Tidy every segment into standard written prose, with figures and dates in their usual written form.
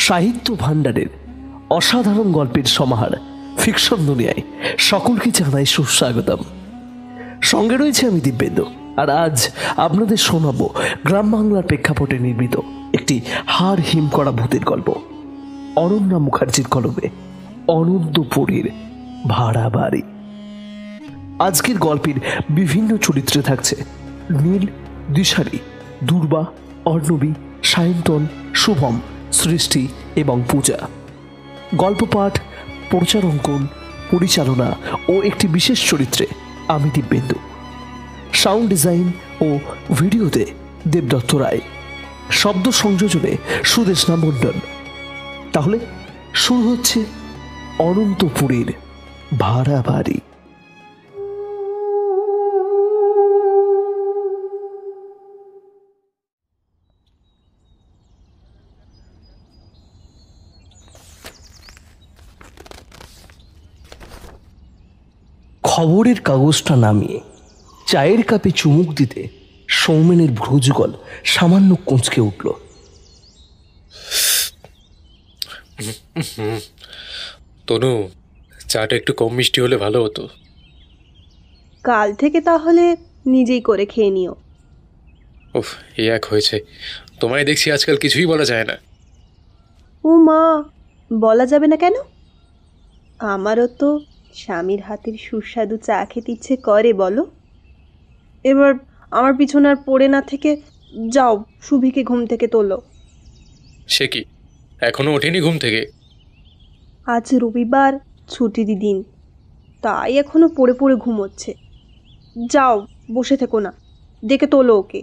সাহিত্য ভাণ্ডারের অসাধারণ গল্পের সমাহার ফিকশন দুনিয়ায় সকলকে জানাই সুস্বাগতম। সঙ্গে রয়েছে আমি দিব্যেন্দু, আর আজ আপনাদের শোনাবো গ্রাম বাংলার প্রেক্ষাপটে নির্মিত একটি হাড় হিম করা ভূতের গল্প, অরণ্যা মুখার্জির কলমে অনন্তপুরীর ভাড়া বাড়ি। আজকের গল্পের বিভিন্ন চরিত্রে থাকছে নীল, দিশারি, দুর্বা, অর্ণবী, সায়ন্তন, শুভম, সৃষ্টি এবং পূজা। গল্প পাঠ, প্রচারাঙ্কন, পরিচালনা ও একটি বিশেষ চরিত্রে আমি দিব্যেন্দু। সাউন্ড ডিজাইন ও ভিডিওতে দেবদত্ত রায়, শব্দ সংযোজনে সুদেশনা মণ্ডল। তাহলে শুরু হচ্ছে অনন্তপুরীর ভাড়া বাড়ি। খবরের কাগজটা নামিয়ে চায়ের কাপে চুমুক দিতে সৌমেনের ভ্রুযুগল সামান্য কুঁচকে উঠল। তনু, চাটা একটু কম মিষ্টি হলে ভালো হতো। কাল থেকে তাহলে নিজেই করে খেয়ে নিও। উফ, এই এক হয়েছে। তোমায় দেখছি আজকাল কিছুই বলা যায় না। ও মা, বলা যাবে না কেন? আমারও তো স্বামীর হাতের সুস্বাদু চা খেতে ইচ্ছে করে, বলো। এবার আমার পিছনে আর পড়ে না থেকে যাও, সুভিকে ঘুম থেকে তোলো। সে কি, এখনো ওঠেনি ঘুম থেকে? আজ রবিবার, ছুটির দিন, তাই এখনো পড়ে পড়ে ঘুমোচ্ছে। যাও, বসে থেকো না, ডেকে তোলো ওকে।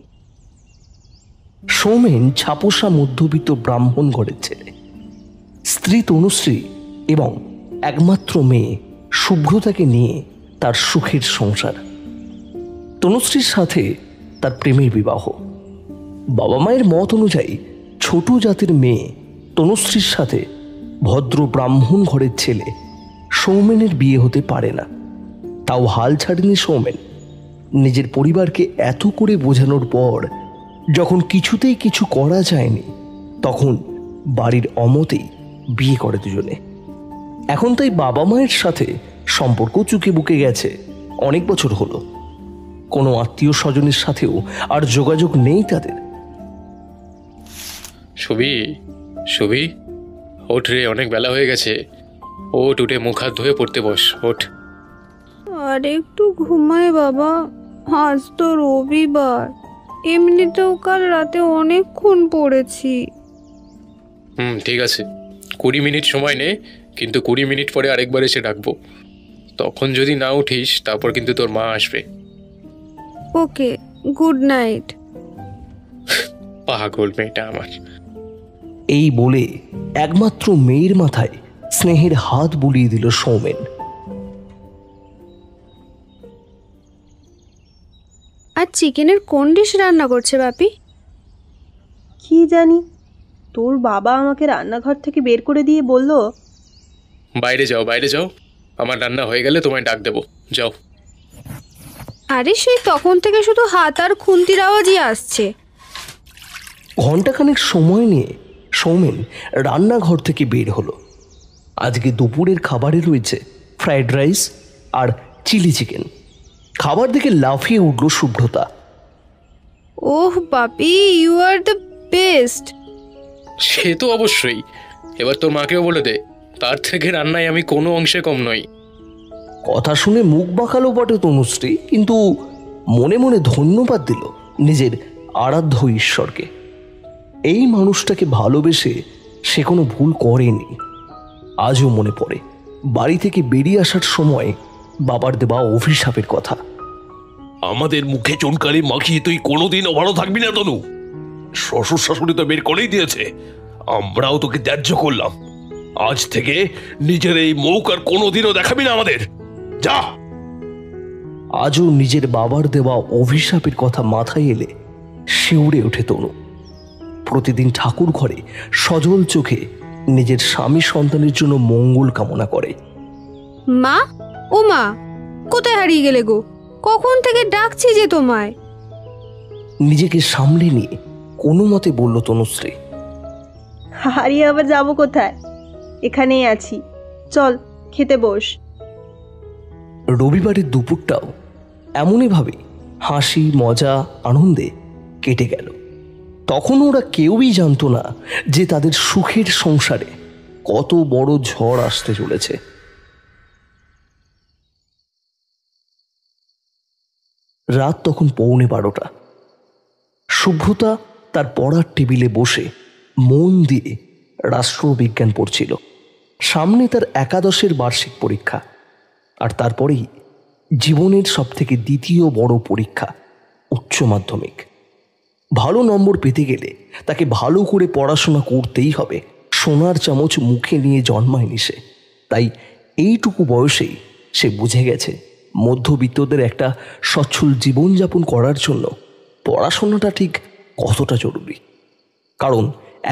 সৌমেন ছাপোষা মধ্যবিত্ত ব্রাহ্মণ ঘরের ছেলে। স্ত্রী তনুশ্রী এবং একমাত্র মেয়ে শুভ্রতাকে নিয়ে তার সুখের সংসার। তনুশ্রীর সাথে তার প্রেমের বিবাহ। বাবা মায়ের মত অনুযায়ী ছোট জাতের মেয়ে তনুশ্রীর সাথে ভদ্র ব্রাহ্মণ ঘরের ছেলে সৌমেনের বিয়ে হতে পারে না। তাও হাল ছাড়েনি সৌমেন। নিজের পরিবারকে এত করে বোঝানোর পর যখন কিছুতেই কিছু করা যায়নি, তখন বাড়ির অমতেই বিয়ে করে দুজনে। এখন তাই বাবা মায়ের সাথে সম্পর্ক চুকে বুকে গেছে অনেক বছর হলো। কোনো আত্মীয় স্বজনের সাথেও আর যোগাযোগ নেই তাদের। সুবি, সুবি, ওঠ রে, অনেক বেলা হয়ে গেছে। ওঠ, উঠে মুখ হাত ধুয়ে পড়তে বস, ওঠ। আর একটু ঘুমাই বাবা, আজ তো রবিবার, এমনিতেও কাল রাতে অনেকক্ষণ পড়েছি। ঠিক আছে, 20 মিনিট সময় নে, কিন্তু 20 মিনিট পরে আরেকবার এসে ডাকবো। তখন যদি না উঠিস, তারপর কিন্তু তোর মা আসবে। ওকে, গুড নাইট। পাগল মেয়েটা আমার। এই বলে একমাত্র মেয়ের মাথায় স্নেহের হাত বুলিয়ে দিল সৌমেন। আর চিকেনের কোন ডিশ রান্না করছে বাপি? কি জানি, তোর বাবা আমাকে রান্নাঘর থেকে বের করে দিয়ে বলল, বাইরে যাও, বাইরে যাও, আমার রান্না হয়ে গেলে তোমায় ডাক দেবো, যাও। আরে সেই তখন থেকে শুধু হাত আর খুন্তির আওয়াজই আসছে। ঘণ্টাখানেক সময় নিয়ে সৌমেন রান্নাঘর থেকে বের হলো। আজকে দুপুরের খাবারে রয়েছে ফ্রাইড রাইস আর চিলি চিকেন। খাবার দেখে লাফিয়ে উঠল শুভ্রতা। ওহ বাপি, ইউ আর দ্য বেস্ট। সে তো অবশ্যই। এবার তোর মাকেও বলে দে, তার থেকে রান্নায় আমি কোনো অংশে কম নই। কথা শুনে মুখ বাঁকালো বটে তনুশ্রী, কিন্তু মনে মনে ধন্যবাদ দিল নিজের আরাধ্য ঈশ্বরকে। এই মানুষটাকে ভালোবেসে সে কোনো ভুল করেনি। আজও মনে পড়ে বাড়ি থেকে বেরিয়ে আসার সময় বাবার দেওয়া অভিশাপের কথা। আমাদের মুখে চুনকালি মাখিয়ে তুই কোনোদিনও ভালো থাকবি না তনু। শ্বশুর শাশুড়ি তো বের করেই দিয়েছে, আমরাও তোকে ত্যায্য করলাম। আজ থেকে নিজের এই মুখ আর কোনোদিনও দেখাবি না আমাদের। যা। আজও নিজের বাবার দেওয়া অভিশাপের কথা মাথায় এলে শিউরে ওঠে তনু। প্রতিদিন ঠাকুর ঘরে সজল চোখে নিজের স্বামী সন্তানের জন্য মঙ্গল কামনা করে। মা, ও মা, কোথায় হারিয়ে গেলে গো? কখন থেকে ডাকছি যে তোমায়। নিজেকে সামলে নিয়ে কোনো মতে বলল তনুশ্রী। হারিয়ে আবার যাবো কোথায়? এখানেই আছি, চল খেতে বস। রবিবারের দুপুরটাও এমনইভাবে হাসি মজা আনন্দে কেটে গেল। তখন ওরা কেউই জানতো না যে তাদের সুখের সংসারে কত বড় ঝড় আসতে চলেছে। রাত তখন 11:45। শুভ্রতা তার পড়ার টেবিলে বসে মন দিয়ে রাষ্ট্রবিজ্ঞান পড়ছিল। সামনে তার একাদশের বার্ষিক পরীক্ষা, আর তারপরেই জীবনের সবথেকে দ্বিতীয় বড় পরীক্ষা, উচ্চ মাধ্যমিক। ভালো নম্বর পেতে গেলে তাকে ভালো করে পড়াশোনা করতেই হবে। সোনার চামচ মুখে নিয়ে জন্মায়নি সে, তাই এইটুকু বয়সেই সে বুঝে গেছে মধ্যবিত্তদের একটা সচ্ছল জীবনযাপন করার জন্য পড়াশোনাটা ঠিক কতটা জরুরি। কারণ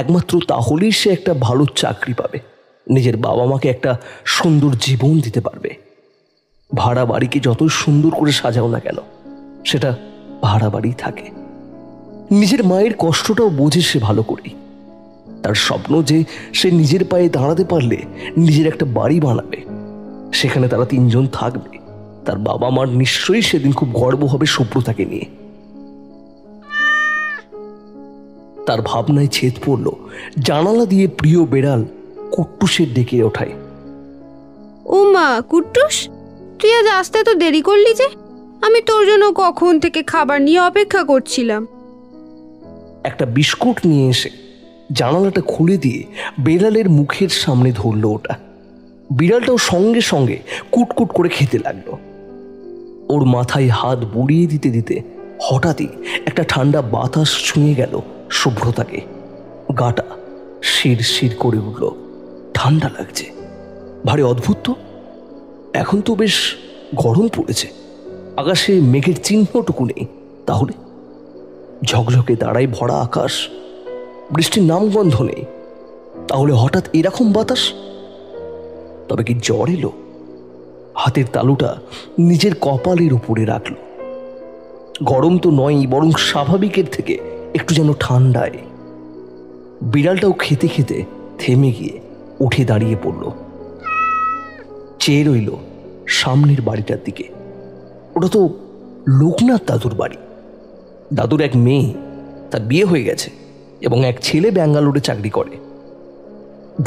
একমাত্র তাহলেই সে একটা ভালো চাকরি পাবে, নিজের বাবা মাকে একটা সুন্দর জীবন দিতে পারবে। ভাড়া বাড়িকে যত সুন্দর করে সাজাও না কেন, সেটা ভাড়া বাড়ি থাকে। নিজের মায়ের কষ্টটাও বোঝে সে ভালো করেই। তার স্বপ্ন যে সে নিজের পায়ে দাঁড়াতে পারলে নিজের একটা বাড়ি বানাবে, সেখানে তারা 3 জন থাকবে। তার বাবা মার নিশ্চয়ই সেদিন খুব গর্ব হবে শুভ্রতাকে নিয়ে। তার ভাবনায় ছেদ পড়ল জানালা দিয়ে প্রিয় বেড়াল কুট্টুসের ডেকে ওঠায়। ও মা, কুট্টুস, তুই আজ আসতে তো দেরি করলি যে? আমি তোর জন্য কখন থেকে খাবার নিয়ে অপেক্ষা করছিলাম। একটা বিস্কুট নিয়ে এসে জানালাটা খুলে দিয়ে বেড়ালের মুখের সামনে ধরল ওটা। বিড়ালটাও সঙ্গে সঙ্গে কুটকুট করে খেতে লাগলো। ওর মাথায় হাত বুলিয়ে দিতে দিতে হঠাৎই একটা ঠান্ডা বাতাস ছুঁয়ে গেল শুভ্রতাকে। গাটা শির শির করে উঠল। ঠান্ডা লাগছে, ভারী অদ্ভুত তো। এখন তো বেশ গরম পড়েছে, আকাশে মেঘের চিহ্নটুকু নেই। তাহলে ঝকঝকে দাঁড়ায় ভরা আকাশ, বৃষ্টির নামগন্ধ নেই। তাহলে হঠাৎ এরকম বাতাস? তবে কি জ্বর এলো? হাতের তালুটা নিজের কপালের উপরে রাখল। গরম তো নয়, বরং স্বাভাবিকের থেকে একটু যেন ঠান্ডায়। বিড়ালটাও খেতে খেতে থেমে গিয়ে উঠে দাঁড়িয়ে পড়ল। চেয়ে রইল সামনের বাড়িটার দিকে। ওটা তো লোকনাথ দাদুর বাড়ি। দাদুর এক মেয়ে, তার বিয়ে হয়ে গেছে, এবং এক ছেলে ব্যাঙ্গালোরে চাকরি করে।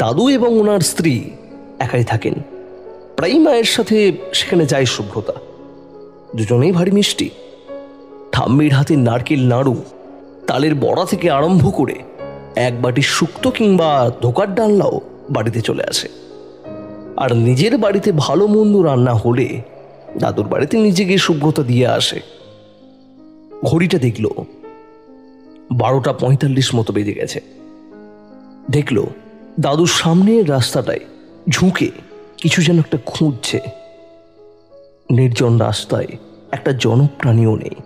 দাদু এবং ওনার স্ত্রী একাই থাকেন। প্রায়ই মায়ের সাথে সেখানে যায় শুভ্রতা। দুজনেই ভারী মিষ্টি। ঠাম্মির হাতে নারকেল নাড়ু, তালের বড়া থেকে আরম্ভ করে এক বাটি শুক্তো কিংবা ধোকার ডালনাও বাড়িতে চলে আসে। আর নিজের বাড়িতে ভালো মন্দ রান্না হলে দাদুর বাড়িতে নিজে গিয়ে শুভ্রতা দিয়ে আসে। ঘড়িটা দেখল 12:45 মতো বেজে গেছে। দেখল দাদুর সামনের রাস্তাটায় ঝুঁকে কিছু যেন একটা খুঁজছে। নির্জন রাস্তায় একটা জনপ্রাণীও নেই।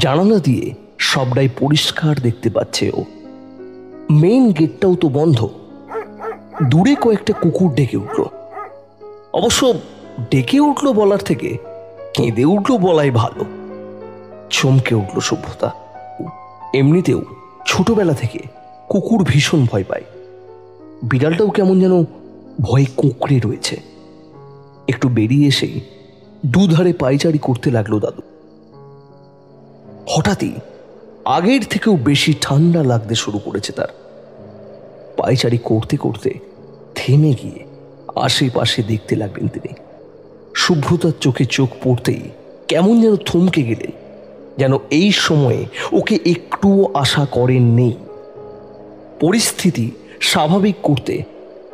জানালা দিয়ে সবটাই পরিষ্কার দেখতে পাচ্ছে ও। মেইন গেটটাও তো বন্ধ। দূরে কয়েকটা কুকুর ডেকে উঠল। অবশ্য ডেকে উঠল বলার থেকে কেঁদে উঠল বলাই ভালো। চমকে উঠল শুভ্রতা। এমনিতেও ছোটবেলা থেকে কুকুর ভীষণ ভয় পায়। বিড়ালটাও কেমন যেন ভয়ে কুঁকড়ে রয়েছে। একটু বেরিয়ে এসেই দুধারে পায়চারি করতে লাগলো দাদু। হঠাৎই আগের থেকেও বেশি ঠান্ডা লাগতে শুরু করেছে তার। পায়চারি করতে করতে থেমে গিয়ে আশেপাশে দেখতে লাগলেন তিনি। শুভ্রতার চোখে চোখ পড়তেই কেমন যেন থমকে গেলেন, যেন এই সময়ে ওকে একটুও আশা করেননি। পরিস্থিতি স্বাভাবিক করতে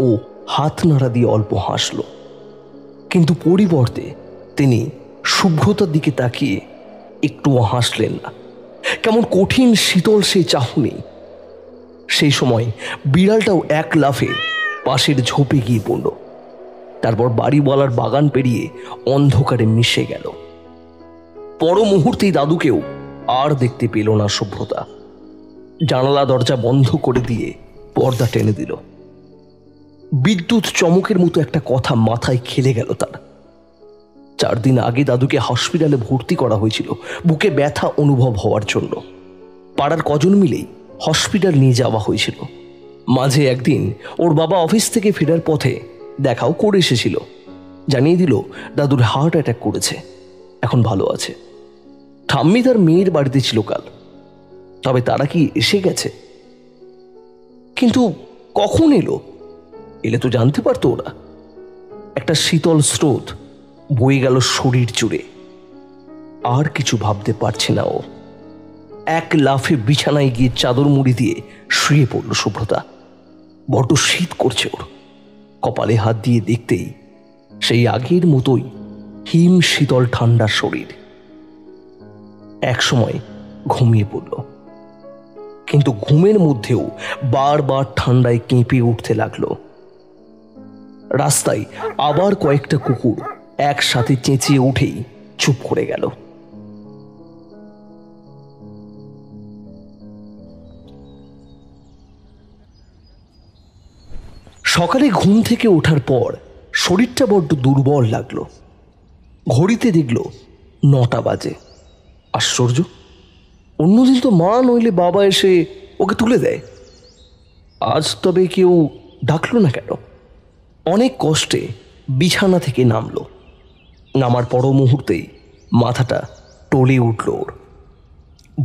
ও হাত নাড়া দিয়ে অল্প হাসল, কিন্তু পরিবর্তে তিনি শুভ্রতার দিকে তাকিয়ে একটুও হাসলেন না। কেমন কঠিন শীতল সেই চাহনি। সেই সময় বিড়ালটাও এক লাফে পাশের ঝোপে গিয়ে পড়ল। তারপর বাড়িওয়ালার বাগান পেরিয়ে অন্ধকারে মিশে গেল। পর মুহূর্তেই দাদুকেও আর দেখতে পেল না শুভ্রতা। জানালা দরজা বন্ধ করে দিয়ে পর্দা টেনে দিল। বিদ্যুৎ চমকের মতো একটা কথা মাথায় খেলে গেল তার। 4 দিন আগে দাদুকে হসপিটালে ভর্তি করা হয়েছিল বুকে ব্যথা অনুভব হওয়ার জন্য। পাড়ার কজন মিলেই হসপিটাল নিয়ে যাওয়া হয়েছিল। মাঝে একদিন ওর বাবা অফিস থেকে ফেরার পথে দেখাও করে এসেছিল। জানিয়ে দিল দাদুর হার্ট অ্যাটাক করেছে, এখন ভালো আছে। ঠাম্মি তার মেয়ের বাড়িতে ছিল কাল, তবে তারা কি এসে গেছে? কিন্তু কখন এলো? এলে তো জানতে পারতো ওরা। একটা শীতল স্রোত বয়ে গেল শরীর জুড়ে। আর কিছু ভাবতে পারছে না ও। এক লাফে বিছানায় গিয়ে চাদর মুড়ি দিয়ে শুয়ে পড়ল শুভ্রতা। বড্ড শীত করছে ওর। কপালে হাত দিয়ে দেখতেই সেই আগের মতোই হিম শীতল ঠান্ডা শরীর। এক সময় ঘুমিয়ে পড়ল, কিন্তু ঘুমের মধ্যেও বারবার ঠান্ডায় কেঁপে উঠতে লাগলো। রাস্তায় আবার কয়েকটা কুকুর একসাথে চেঁচিয়ে উঠেই চুপ করে গেল। সকালে ঘুম থেকে ওঠার পর শরীরটা বড্ড দুর্বল লাগলো। ঘড়িতে দেখল 9টা বাজে। আশ্চর্য, অন্যদিন তো মা নইলে বাবা এসে ওকে তুলে দেয়। আজ তবে কেউ ডাকলো না কেন? অনেক কষ্টে বিছানা থেকে নামলো। নামার পর মুহূর্তেই মাথাটা টলে উঠল ওর।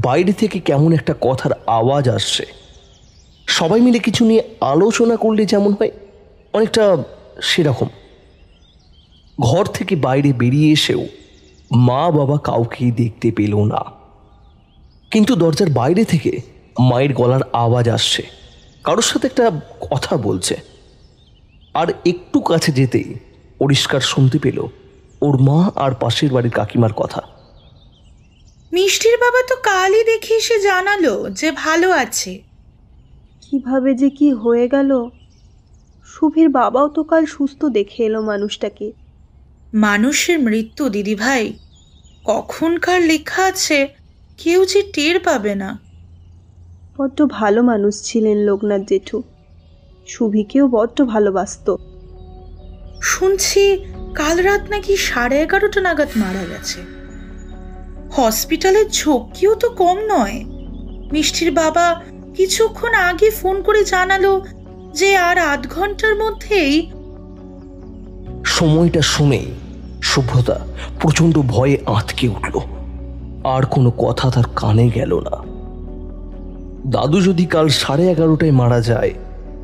বাইরে থেকে কেমন একটা কথার আওয়াজ আসছে। সবাই মিলে কিছু নিয়ে আলোচনা করলে যেমন হয়, অনেকটা সেরকম। ঘর থেকে বাইরে বেরিয়ে এসেও মা বাবা কাউকেই দেখতে পেল না। কিন্তু দরজার বাইরে থেকে মায়ের গলার আওয়াজ আসছে, কারোর সাথে একটা কথা বলছে। আর একটু কাছে যেতেই পরিষ্কার শুনতে পেল ওর মা আর পাশের বাড়ির কাকিমার কথা। মিষ্টির বাবা তো কালই দেখে এসে জানালো যে ভালো আছে। কিভাবে যে কি হয়ে গেল! শুভের বাবাও তো কাল সুস্থ দেখে এলো মানুষটাকে। মানুষের মৃত্যু দিদিভাই কখনকার লেখা আছে কেউ যে টের পাবে না। বড্ড ভালো মানুষ ছিলেন লোকনাথ জেঠু। শুভিকেও বড্ড ভালোবাসতো। শুনছি কাল রাত নাকি 11:30 নাগাদ মারা গেছে। হসপিটালের ঝক্কিও তো কম নয়। মিষ্টির বাবা কিছুক্ষণ আগে ফোন করে জানালো যে আর 8 ঘন্টার মধ্যেই। সময়টা শুনেই শুভ্রতা প্রচন্ড ভয়ে আঁতকে উঠল। আর কোনো কথা তার কানে গেল না। দাদু যদি কাল 11:30টায় মারা যায়,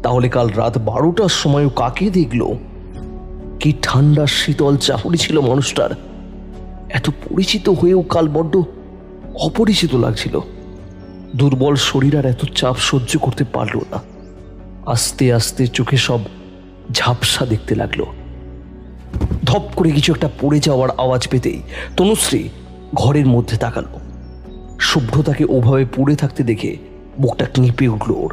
তাহলে কাল রাত 12টার সময়ও কাকে দেখল? কি ঠান্ডা শীতল চাহনি ছিল মানুষটার। এত পরিচিত হয়েও কাল বড্ড অপরিচিত লাগছিল। দুর্বল শরীর আর এত চাপ সহ্য করতে পারল না। আস্তে আস্তে চোখে সব ঝাপসা দেখতে লাগলো। ধপ করে কিছু একটা পড়ে যাওয়ার আওয়াজ পেতেই তনুশ্রী ঘরের মধ্যে তাকালো। শুভ্রতাকে ওভাবে পড়ে থাকতে দেখে বুকটা কেঁপে উঠল ওর।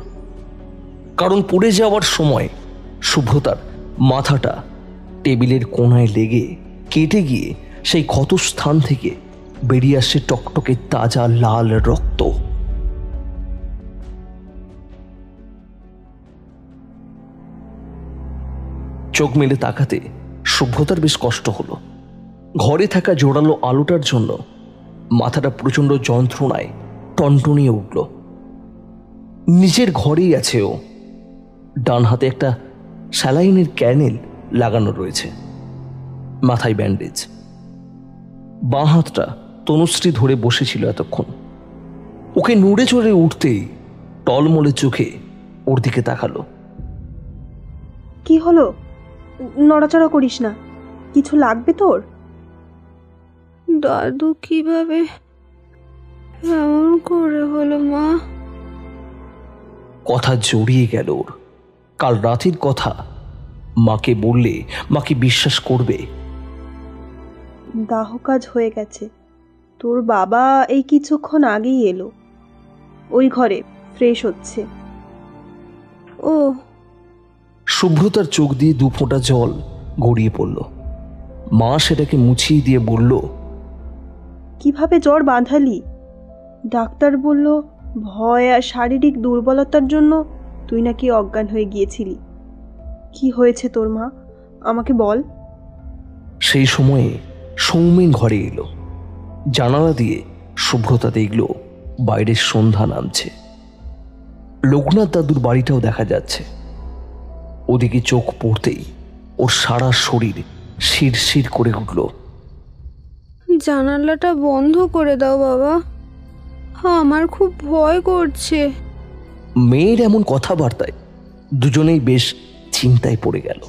কারণ পড়ে যাওয়ার সময় শুভ্রতার মাথাটা টেবিলের কোণায় লেগে কেটে গিয়ে সেই ক্ষতস্থান থেকে বেরিয়ে আসছে টকটকে তাজা লাল রক্ত। চোখ মেলে তাকাতে শুভ্রতার বেশ কষ্ট হলো। ঘরে থাকা জোরালো আলোটার জন্য মাথাটা প্রচন্ড যন্ত্রণায় টনটনিয়ে উঠল। নিজের ঘরেই আছে ও। ডান হাতে একটা স্যালাইনের ক্যানেল লাগানো রয়েছে, মাথায় ব্যান্ডেজ। বাঁ হাতটা তনুশ্রী ধরে বসেছিল এতক্ষণ। ওকে নড়ে চড়ে উঠতেই টলমলে চোখে ওর দিকে তাকালো। কি হলো? নড়াচড়া করিস না, কিছু লাগবে তোর? দাদু কিভাবে এমন করে হলো মা? কথা জড়িয়ে গেল ওর। কাল রাতের কথা মাকে বললে মাকে বিশ্বাস করবে? দাহ কাজ হয়ে গেছে। তোর বাবা এই কিছুক্ষণ আগেই এলো, ওই ঘরে ফ্রেশ হচ্ছে। ও শুভ্রতার চোখ দিয়ে 2 ফোঁটা জল গড়িয়ে পড়ল। মা সেটাকে মুছিয়ে দিয়ে বলল, কিভাবে জ্বর বাঁধালি? ডাক্তার বলল ভয় আর শারীরিক দুর্বলতার জন্য তুই নাকি অজ্ঞান হয়ে গিয়েছিলি। কি হয়েছে তোর মা, আমাকে বল। সেই সময়ে সৌমেন ঘরে এলো। জানালা দিয়ে শুভ্রতা দেখল বাইরের সন্ধ্যা নামছে। লোকনাথ দাদুর বাড়িটাও দেখা যাচ্ছে। ওদিকে চোখ পড়তেই ওর সারা শরীর শিরশির করে উঠল। জানালাটা বন্ধ করে দাও বাবা, আমার খুব ভয় করছে। মেয়ের এমন কথাবার্তায় দুজনেই বেশ চিন্তায় পড়ে গেল।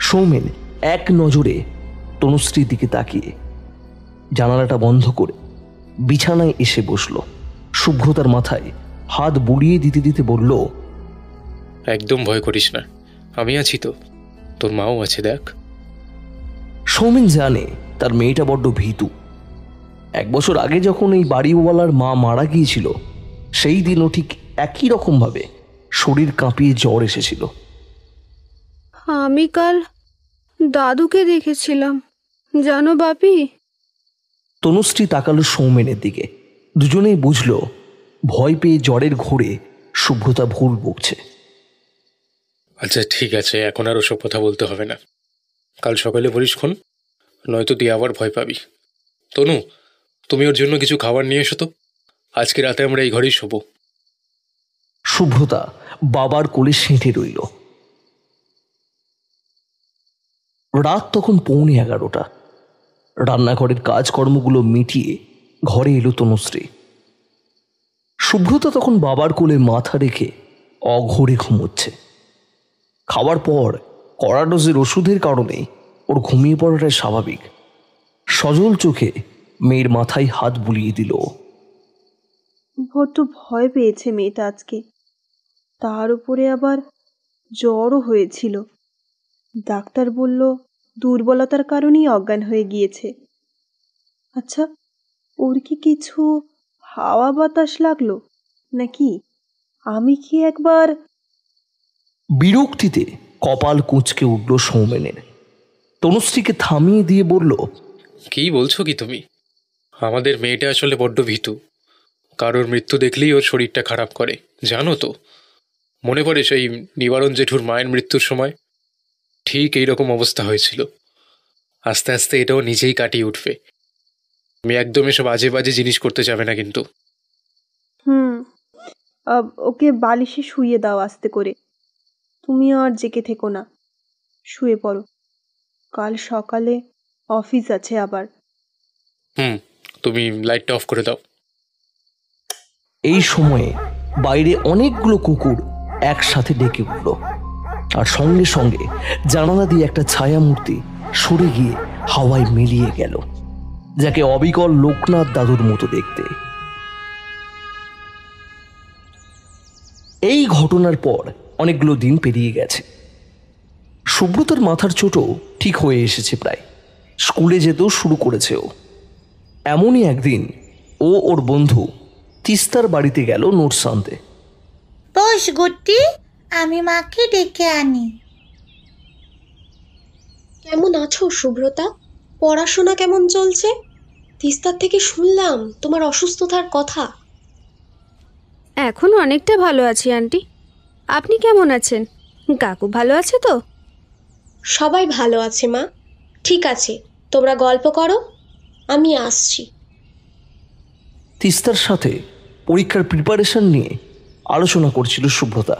সৌমেন এক নজরে তনুশ্রীর দিকে তাকিয়ে জানালাটা বন্ধ করে বিছানায় এসে বসল। শুভ্রতার মাথায় হাত বুলিয়ে দিতে দিতে বলল, একদম ভয় করিস না, আমি আছি তো, তোর মাও আছে দেখ। সৌমেন জানে তার মেয়েটা বড্ড ভীতু। 1 বছর আগে যখন এই বাড়িওয়ালার মা মারা গিয়েছিল, সেই দিনও ঠিক একই রকমভাবে শরীর কাঁপিয়ে জ্বর এসেছিল। আমি কাল দাদুকে দেখেছিলাম জানো বাপি। তনুশ্রী তাকালো সৌমেনের দিকে। দুজনেই বুঝল ভয় পেয়ে জ্বরের ঘোরে শুভ্রতা ভুল বকছে। আচ্ছা ঠিক আছে, এখন আর ওসব কথা বলতে হবে না। কাল সকালে বলিসক্ষণ, নয়তো তুই আবার ভয় পাবি। তনু, তুমি ওর জন্য কিছু খাবার নিয়ে এসো তো, আজকে রাতে আমরা এই ঘরেই শোবো। শুভ্রতা বাবার কোলে সেঁটে রইল। রাত তখন 11:15। রান্নাঘরের কাজকর্মগুলো মিটিয়ে ঘরে এলো তনুশ্রী। শুভ্রতা তখন বাবার কোলে মাথা রেখে অঘোরে ঘুমোচ্ছে। খাওয়ার পর কড়া ডোজের ওষুধের কারণে ওর ঘুমিয়ে পড়াটাই স্বাভাবিক। সজল চোখে মেয়ের মাথায় হাত বুলিয়ে দিল। বড্ড ভয় পেয়েছে মেয়েটা আজকে, তার উপরে আবার জ্বরও হয়েছিল। ডাক্তার বলল দুর্বলতার কারণেই অজ্ঞান হয়ে গিয়েছে। আচ্ছা, ওর কি কিছু হাওয়া বাতাস লাগলো নাকি? আমি কি একবার... বিরক্তিতে কপাল কুঁচকে উঠল সৌমেনের। তনুশ্রীকে থামিয়ে দিয়ে বলল, কি বলছো কি তুমি? আমাদের মেয়েটা আসলে বড্ড ভীতু। কারোর মৃত্যু দেখলেই ওর শরীরটা খারাপ করে, জানো তো। মনে পড়ে সেই নিবারণ জেঠুর মায়ের মৃত্যুর সময় ঠিক এইরকম অবস্থা হয়েছিল। আস্তে আস্তে এটাও নিজেই কাটিয়ে উঠবে। আমি একদম এসব আজে বাজে জিনিস করতে যাবে না কিন্তু। ওকে বালিশে শুইয়ে দাও আস্তে করে। তুমি আর জেগে থেকো না, শুয়ে পড়ো। কাল সকালে অফিস আছে আবার। তুমি লাইটটা অফ করে দাও। এই সময়ে বাইরে অনেকগুলো কুকুর একসাথে ডেকে উঠল, আর সঙ্গে সঙ্গে জানালা দিয়ে একটা ছায়ামূর্তি সরে গিয়ে হাওয়ায় মিলিয়ে গেল, যাকে অবিকল লোকনাথ দাদুর মতো দেখতে। এই ঘটনার পর অনেকগুলো দিন পেরিয়ে গেছে। সুব্রতার মাথার চোটও ঠিক হয়ে এসেছে প্রায়। স্কুলে যেতেও শুরু করেছে ও। এমনই একদিন ও ওর বন্ধু তিস্তার বাড়িতে গেল নোটস আনতে। বস গুড্ডি, আমি মাকে ডেকে আনি। কেমন আছো সুব্রতা? পড়াশোনা কেমন চলছে? তিস্তার থেকে শুনলাম তোমার অসুস্থতার কথা। এখন অনেকটা ভালো আছি আন্টি। আপনি কেমন আছেন? কাকু ভালো আছে তো? সবাই ভালো আছে মা। ঠিক আছে, তোমরা গল্প করো, আমি আসছি। তিস্তার সাথে পরীক্ষার প্রিপারেশন নিয়ে আলোচনা করছিল সুব্রতা।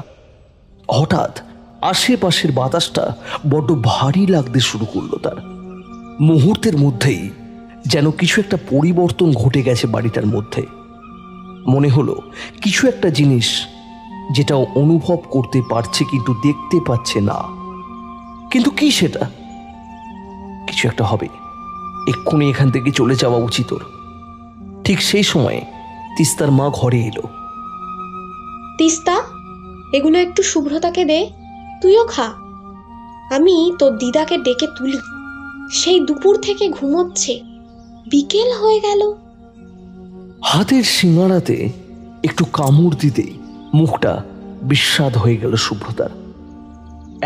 হঠাৎ আশেপাশের বাতাসটা বড্ড ভারী লাগতে শুরু করলো তার। মুহূর্তের মধ্যেই যেন কিছু একটা পরিবর্তন ঘটে গেছে বাড়িটার মধ্যে। মনে হলো কিছু একটা জিনিস যেটা অনুভব করতে পারছে কিন্তু দেখতে পাচ্ছে না। কিন্তু কি সেটা? কিছু একটা হবে, এক্ষুনি এখান থেকে চলে যাওয়া উচিত ওর। ঠিক সেই সময়ে তিস্তার মা ঘরে এলো। তিস্তা, এগুলো একটু সুব্রতাকে দে, তুইও খা। আমি তোর দিদাকে ডেকে তুলি, সেই দুপুর থেকে ঘুমোচ্ছে, বিকেল হয়ে গেল। হাতের সিঙ্গারাতে একটু কামড় দিতেই মুখটা বিস্বাদ হয়ে গেল শুভ্রতার।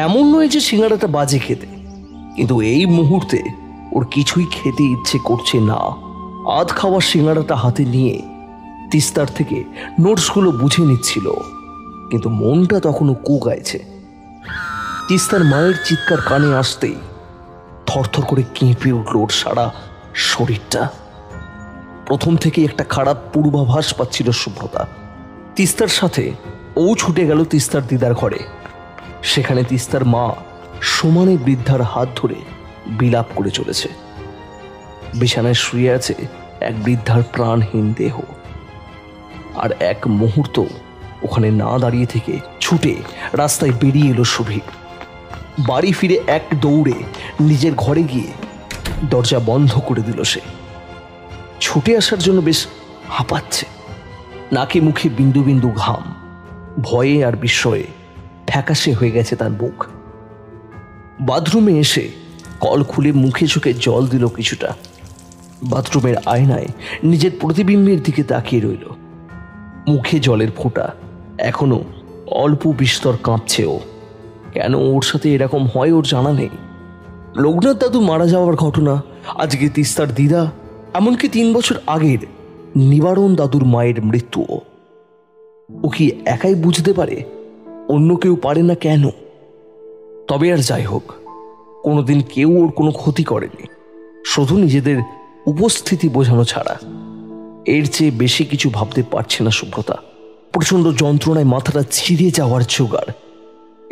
এমন নয় যে সিঙ্গাড়াটা বাজে খেতে, কিন্তু এই মুহূর্তে ওর কিছুই খেতে ইচ্ছে করছে না। আধ খাওয়া সিঙ্গাড়াটা হাতে নিয়ে তিস্তার থেকে নোটসগুলো বুঝে নিচ্ছিল, কিন্তু মনটা তখনও কুগাইছে। তিস্তার মায়ের চিৎকার কানে আসতেই থরথর করে কেঁপে উঠল ওর সারা শরীরটা। প্রথম থেকে একটা খারাপ পূর্বাভাস পাচ্ছিল শুভ্রতা। তিস্তার সাথে ও ছুটে গেল তিস্তার দিদার ঘরে। সেখানে তিস্তার মা সমানে বৃদ্ধার হাত ধরে বিলাপ করে চলেছে। বিছানায় শুয়ে আছে এক বৃদ্ধার প্রাণহীন দেহ। আর এক মুহূর্ত ওখানে না দাঁড়িয়ে থেকে ছুটে রাস্তায় বেরিয়ে এলো সুবীর। বাড়ি ফিরে এক দৌড়ে নিজের ঘরে গিয়ে দরজা বন্ধ করে দিল সে। ছুটে আসার জন্য বেশ হাঁপাচ্ছে, নাকে মুখে বিন্দু বিন্দু ঘাম। ভয়ে আর বিস্ময়ে ফ্যাকাশে হয়ে গেছে তার মুখ। বাথরুমে এসে কল খুলে মুখে চোখে জল দিল কিছুটা। বাথরুমের আয়নায় নিজের প্রতিবিম্বের দিকে তাকিয়ে রইল। মুখে জলের ফোঁটা, এখনো অল্প বিস্তর কাঁপছে ও। কেন ওর সাথে এরকম হয় ওর জানা নেই। লোকনাথ দাদু মারা যাওয়ার ঘটনা, আজকে তিস্তার দিদা, এমনকি 3 বছর আগের নিবারণ দাদুর মায়ের মৃত্যুও। ও কি একাই বুঝতে পারে? অন্য কেউ পারে না কেন? তবে আর যাই হোক, কোনোদিন কেউ ওর কোনো ক্ষতি করেনি, শুধু নিজেদের উপস্থিতি বোঝানো ছাড়া। এর চেয়ে বেশি কিছু ভাবতে পারছে না শুভ্রতা। প্রচণ্ড যন্ত্রণায় মাথাটা ছিঁড়ে যাওয়ার জোগাড়।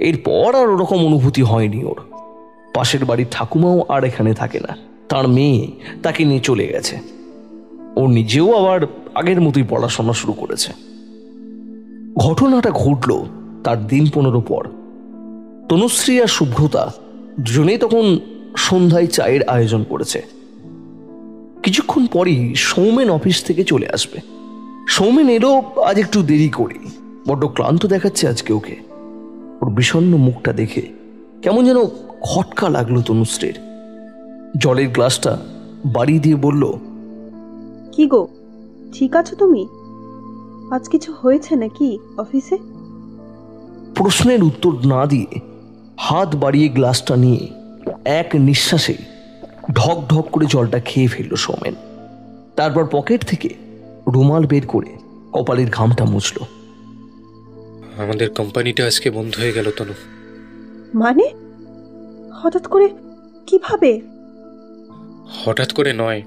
এরপর আর ওরকম অনুভূতি হয়নি ওর। পাশের বাড়ির ঠাকুমাও আর এখানে থাকে না, তার মেয়ে তাকে নিয়ে চলে গেছে। ও নিজেও আবার আগের মতোই পড়াশোনা শুরু করেছে। ঘটনাটা ঘটল তার দিন 15 পর। তনুশ্রী আর শুভ্রতা দুজনেই তখন সন্ধ্যায় চায়ের আয়োজন করেছে। কিছুক্ষণ পরই সৌমেন অফিস থেকে চলে আসবে। সৌমেন এলো আজ একটু দেরি করে, বড্ড ক্লান্ত দেখাচ্ছে আজকে ওকে। ওর বিষণ্ণ মুখটা দেখে কেমন যেন খটকা লাগলো তনুশ্রীর। জলের গ্লাসটা বাড়িয়ে দিয়ে বলল, কি গো, ঠিক আছো তুমি? আজ কিছু হয়েছে নাকি অফিসে? প্রশ্নের উত্তর না দিয়ে হাত বাড়িয়ে গ্লাসটা নিয়ে এক নিঃশ্বাসে ঢক ঢক করে জলটা খেয়ে ফেলল সৌমেন। তারপর পকেট থেকে রুমাল বের করে কপালের ঘামটা মুছল। আমাদের কোম্পানিটা আজকে বন্ধ হয়ে গেল তনু। মানে হঠাৎ করে? কিভাবে? হঠাৎ করে নয়,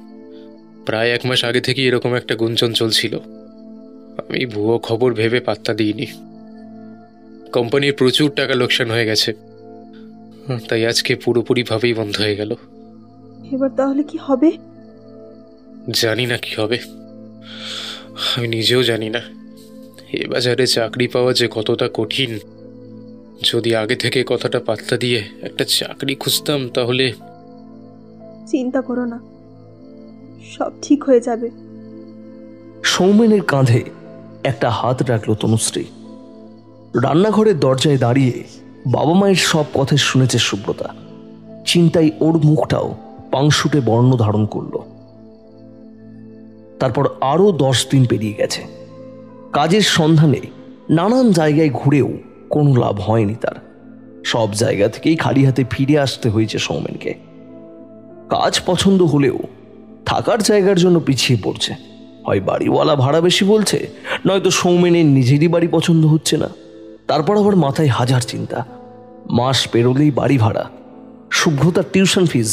প্রায় 1 মাস আগে থেকে এরকম একটা গুঞ্জন চলছিল। আমি ভুয়ো খবর ভেবে পাত্তা দিইনি। কোম্পানির প্রচুর টাকা লোকসান হয়ে গেছে, তাই আজকে পুরোপুরিভাবেই বন্ধ হয়ে গেল। এবার তাহলে কি হবে? জানি না কি হবে, আমি নিজেও জানি না। এ বাজারে চাকরি পাওয়া যে কতটা কঠিন। যদি আগে থেকে কথাটা পাত্তা দিয়ে একটা চাকরি খুঁজতাম তাহলে। চিন্তা করো না, সব ঠিক হয়ে যাবে। সৌমেনের কাঁধে একটা হাত রাখল তনুশ্রী। রান্নাঘরের দরজায় দাঁড়িয়ে বাবা মায়ের সব কথা শুনেছে সুব্রতা। চিন্তায় ওর মুখটাও পাংশুটে বর্ণ ধারণ করল। তারপর আরো 10 দিন পেরিয়ে গেছে। কাজের সন্ধানে নানান জায়গায় ঘুরেও কোনো লাভ হয়নি তার। সব জায়গা থেকেই খালি হাতে ফিরে আসতে হয়েছে সৌমেনকে। কাজ পছন্দ হলেও থাকার জায়গার জন্য পিছিয়ে পড়ছে। হয় বাড়িওয়ালা ভাড়া বেশি বলছে, নয়তো সৌমেনের নিজেরই বাড়ি পছন্দ হচ্ছে না। তারপর আবার মাথায় হাজার চিন্তা। মাস পেরোলেই বাড়ি ভাড়া, শুভ্রতার টিউশন ফিজ,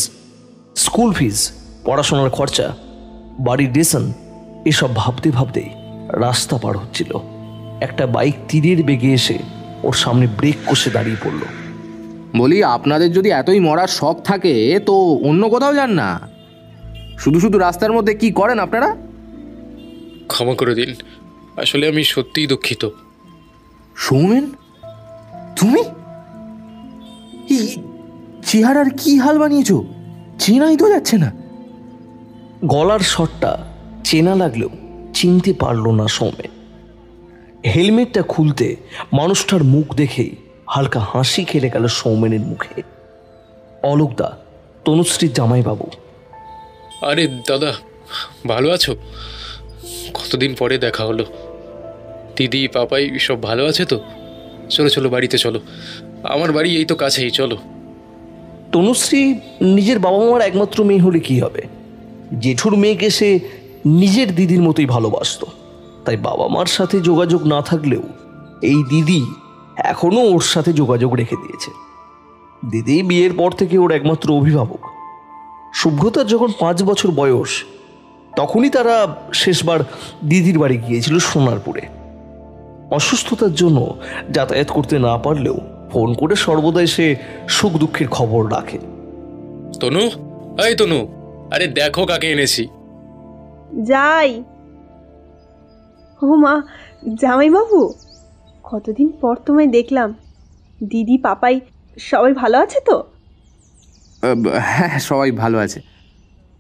স্কুল ফিজ, পড়াশোনার খরচা, বাড়ির রেশন, এসব ভাবতে ভাবতেই রাস্তা পার হচ্ছিল। একটা বাইক তীরের বেগে এসে ওর সামনে ব্রেক কষে দাঁড়িয়ে পড়ল। বলি, আপনাদের যদি এতই মরার শখ থাকে তো অন্য কোথাও যান না। শুধু শুধু রাস্তার মধ্যে কি করেন আপনারা? ক্ষমা করে দিন, আসলে আমি সত্যিই দুঃখিত। সৌমেন, তুমি এই চেহারার কি হাল বানিয়েছো? চেনাই তো যাচ্ছে না। গলার শটটা চেনা লাগলেও চিনতে পারল না সৌমেন। হেলমেটটা খুলতে মানুষটার মুখ দেখেই হালকা হাসি খেলে গেল সৌমেনের মুখে। অলোকদা, তনুশ্রীর জামাইবাবু। আরে দাদা, ভালো আছো? কতদিন পরে দেখা হলো। দিদি পাপাই সব ভালো আছে তো? চলো চলো বাড়িতে চলো, আমার বাড়ি এই তো কাছেই, চলো। তনুশ্রী নিজের বাবা মার একমাত্র মেয়ে হলে কি হবে, জেঠুর মেয়েকে সে নিজের দিদির মতোই ভালোবাসতো। তাই বাবা মার সাথে যোগাযোগ না থাকলেও এই দিদি এখনো ওর সাথে যোগাযোগ রেখে দিয়েছে। দিদি বিয়ের পর থেকে ওর একমাত্র অভিভাবক। শুভ্রতার যখন 5 বছর বয়স তখনই তারা শেষবার দিদির বাড়ি গিয়েছিল সোনারপুরে। অসুস্থতার জন্য যাতায়াত করতে না পারলেও ফোন করে সর্বদাই সে সুখ দুঃখের খবর রাখে। তনু, এই তনু, আরে দেখো কাকে এনেছি। যাই। ও মা, জামাইবাবু, কতদিন পর তোমায় দেখলাম। দিদি পাপাই সবাই ভালো আছে তো? হ্যাঁ, সবাই ভালো আছে।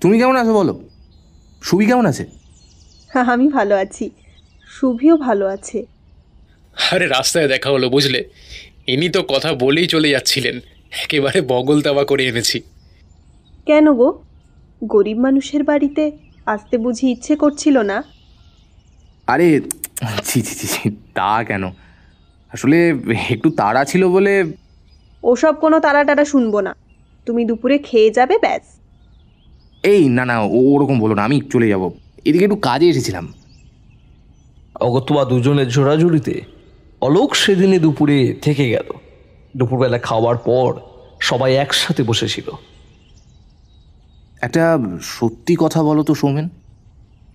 তুমি কেমন আছো বলো? সুবি কেমন আছে? হ্যাঁ, আমি ভালো আছি, শুভিও ভালো আছে। আরে রাস্তায় দেখা হলো বুঝলে, ইনি তো কথা বলেই চলে যাচ্ছিলেন, একেবারে বগল দাবা করে এনেছি। কেন গো, গরিব মানুষের বাড়িতে আসতে বুঝি ইচ্ছে করছিল না? আরে ছি ছি ছি ছি, তা কেন, আসলে একটু তাড়া ছিল বলে। ওসব কোনো তাড়া টাড়া শুনবো না, তুমি দুপুরে খেয়ে যাবে ব্যাস। এই না না, ওরকম বলো না, আমি চলে যাব, এদিকে একটু কাজে এসেছিলাম। অগত্যা দুজনের জোড়াজুড়িতে অলোক সেদিনে দুপুরে থেকে গেল। দুপুরবেলা খাওয়ার পর সবাই একসাথে বসেছিল। একটা সত্যি কথা বলো তো সৌমেন,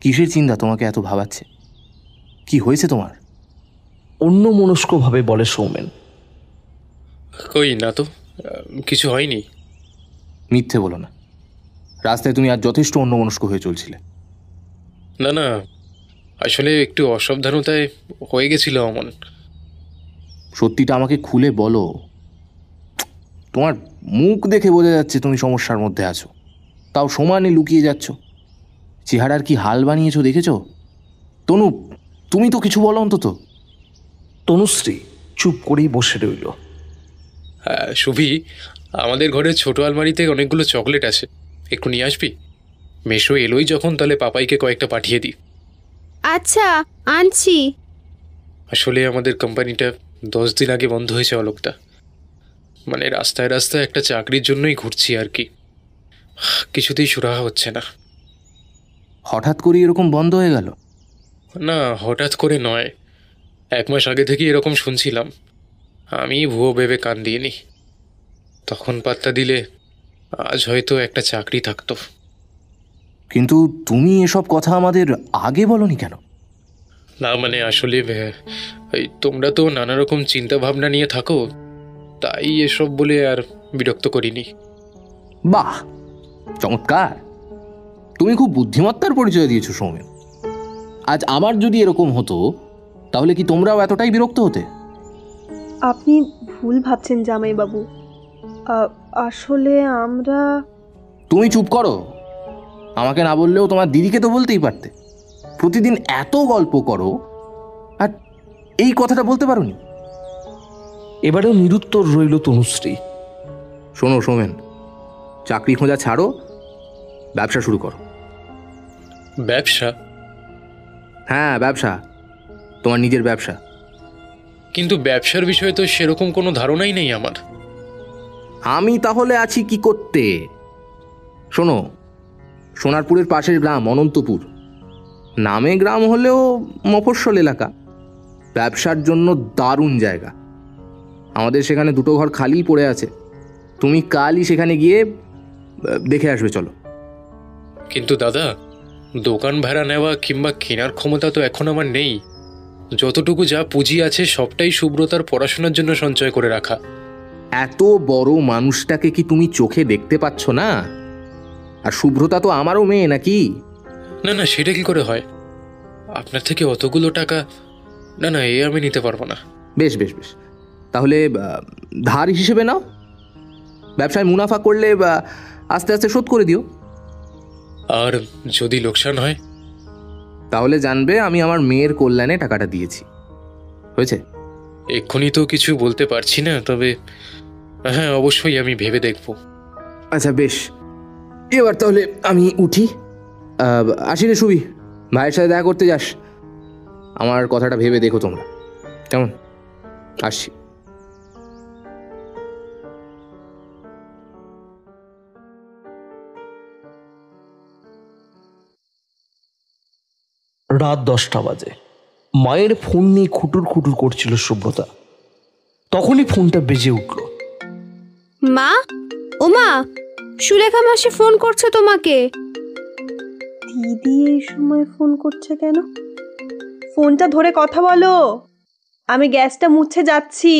কিসের চিন্তা তোমাকে এত ভাবাচ্ছে? কি হয়েছে তোমার? অন্য মনস্কভাবে বলে সৌমেন। কই না তো, কিছু হয়নি। মিথ্যে বলো না, রাস্তায় তুমি আর যথেষ্ট অন্যমনস্ক হয়ে চলছিলে। না না, আসলে একটু অসাবধানতায় হয়ে গেছিল অমন। সত্যিটা আমাকে খুলে বলো। তোমার মুখ দেখে বোঝা যাচ্ছে তুমি সমস্যার মধ্যে আছো, তাও সমানে লুকিয়ে যাচ্ছ। চেহারার কি হাল বানিয়েছো দেখেছো? তনু, তুমি তো কিছু বলো অন্তত। তনুশ্রী চুপ করেই বসে রইল। শুভি, আমাদের ঘরের ছোট আলমারিতে অনেকগুলো চকলেট আছে, একটু নিয়ে আসবি? মেশো এলোই যখন, তাহলে পাপাইকে কয়েকটা পাঠিয়ে দিই। আচ্ছা, আনছি। আসলে আমাদের কোম্পানিটা 10 দিন আগে বন্ধ হয়েছে অলোকদা। মানে রাস্তায় রাস্তায় একটা চাকরির জন্যই ঘুরছি আর কি, কিছুতেই সুরাহা হচ্ছে না। হঠাৎ করে এরকম বন্ধ হয়ে গেল? না, হঠাৎ করে নয়, 1 মাস আগে থেকে এরকম শুনছিলাম। আমি ভুয়ো ভেবে কান দিইনি, তখন পাত্তা দিলে আজ হয়তো একটা চাকরি থাকতো। কিন্তু তুমি এসব কথা আমাদের আগে বলনি কেন? না মানে আসলে তোমরা তো নানা রকম চিন্তা ভাবনা নিয়ে থাকো, তাই এসব বলে আর বিরক্ত করিনি। বাহ, চমৎকার, তুমি খুব বুদ্ধিমত্তার পরিচয় দিয়েছো সৌমেন। আজ আবার যদি এরকম হতো তাহলে কি তোমরাও এতটাই বিরক্ত হতে? আপনি ভুল ভাবছেন জামাইবাবু, আসলে আমরা। তুমি চুপ করো, আমাকে না বললেও তোমার দিদিকে তো বলতেই পারতে। প্রতিদিন এত গল্প করো আর এই কথাটা বলতে পারোনি। এবারেও নিরুত্তর রইল তনুশ্রী। শোনো সৌমেন, চাকরি খোঁজা ছাড়ো, ব্যবসা শুরু করো। ব্যবসা? হ্যাঁ, ব্যবসা, তোমার নিজের ব্যবসা। কিন্তু ব্যবসার বিষয়ে তো সেরকম কোনো ধারণাই নেই আমার। আমি তাহলে আছি কি করতে? শোনো, সোনারপুরের পাশের গ্রাম অনন্তপুর, নামে গ্রাম হলেও মফস্বল এলাকা, ব্যবসার জন্য দারুণ জায়গা। আমাদের সেখানে 2টো ঘর খালি পড়ে আছে, তুমি কালই সেখানে গিয়ে দেখে আসবে, চলো। কিন্তু দাদা, দোকান ভাড়া নেওয়া কিংবা কেনার ক্ষমতা তো এখন আমার নেই। যতটুকু যা পুঁজি আছে সবটাই সুব্রতার পড়াশোনার জন্য সঞ্চয় করে রাখা। এত বড় মানুষটাকে কি তুমি চোখে দেখতে পাচ্ছ না? আর শুভ্রতা তো আমারও মেয়ে নাকি? না না, সেটা কি করে হয়? আপনার থেকে অতগুলো টাকা, না না, এ আমি নিতে পারবো না। বেশ বেশ বেশ, তাহলে ধার হিসেবে নাও, ব্যবসায় মুনাফা করলে আস্তে আস্তে শোধ করে দিও। আর যদি লোকসান হয়? তাহলে জানবে আমি আমার মেয়ের কল্যাণে টাকাটা দিয়েছি। হয়েছে? এক্ষুনি তো কিছু বলতে পারছি না, তবে হ্যাঁ, অবশ্যই আমি ভেবে দেখব। আচ্ছা বেশ, এবার তাহলে আমি উঠি। আসি রে সুবি, ভাইয়ের সাথে দেখা করতে যাস। আমার কথাটা ভেবে দেখো তোমরা, কেমন? আসছি। রাত 10টা বাজে। মায়ের ফোন নিয়ে খুটুর খুটুর করছিল সুব্রতা। তখনই ফোনটা বেজে উঠল। মা, ও মা, সুলেখা মাসি ফোন করছে তোমাকে। দিদি এই সময় ফোন করছে কেন? ফোনটা ধরে কথা বলো, আমি গ্যাসটা মুছে যাচ্ছি।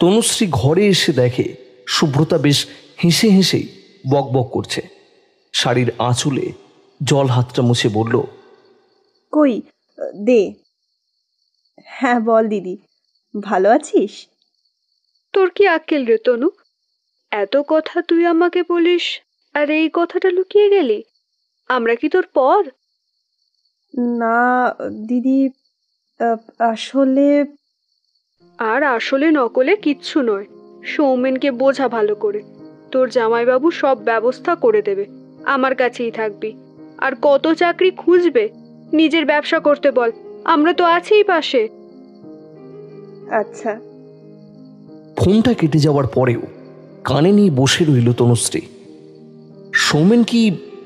তনুশ্রী ঘরে এসে দেখে সুব্রতা বেশ হেসে হেসেই বক বক করছে। শাড়ির আঁচলে জল হাতটা মুছে বলল, কই দে। হ্যাঁ বল দিদি, ভালো আছিস? তোর কি আক্কেল রে তনু, এত কথা তুই আমাকে বলিস আর এই কথাটা লুকিয়ে গেলি? আমরা কি তোর পর? না দিদি, আসলে আর আসলে নকলে কিচ্ছু নয়। সৌমেনকে বোঝা ভালো করে, তোর জামাইবাবু সব ব্যবস্থা করে দেবে। আমার কাছেই থাকবি। আর কত চাকরি খুঁজবে? নিজের ব্যবসা করতে বল, আমরা তো আছিই পাশে। আচ্ছা। ফোনটা কেটে যাওয়ার পরেও কানে নিয়ে বসে রইল তনুশ্রী। সৌমেন কি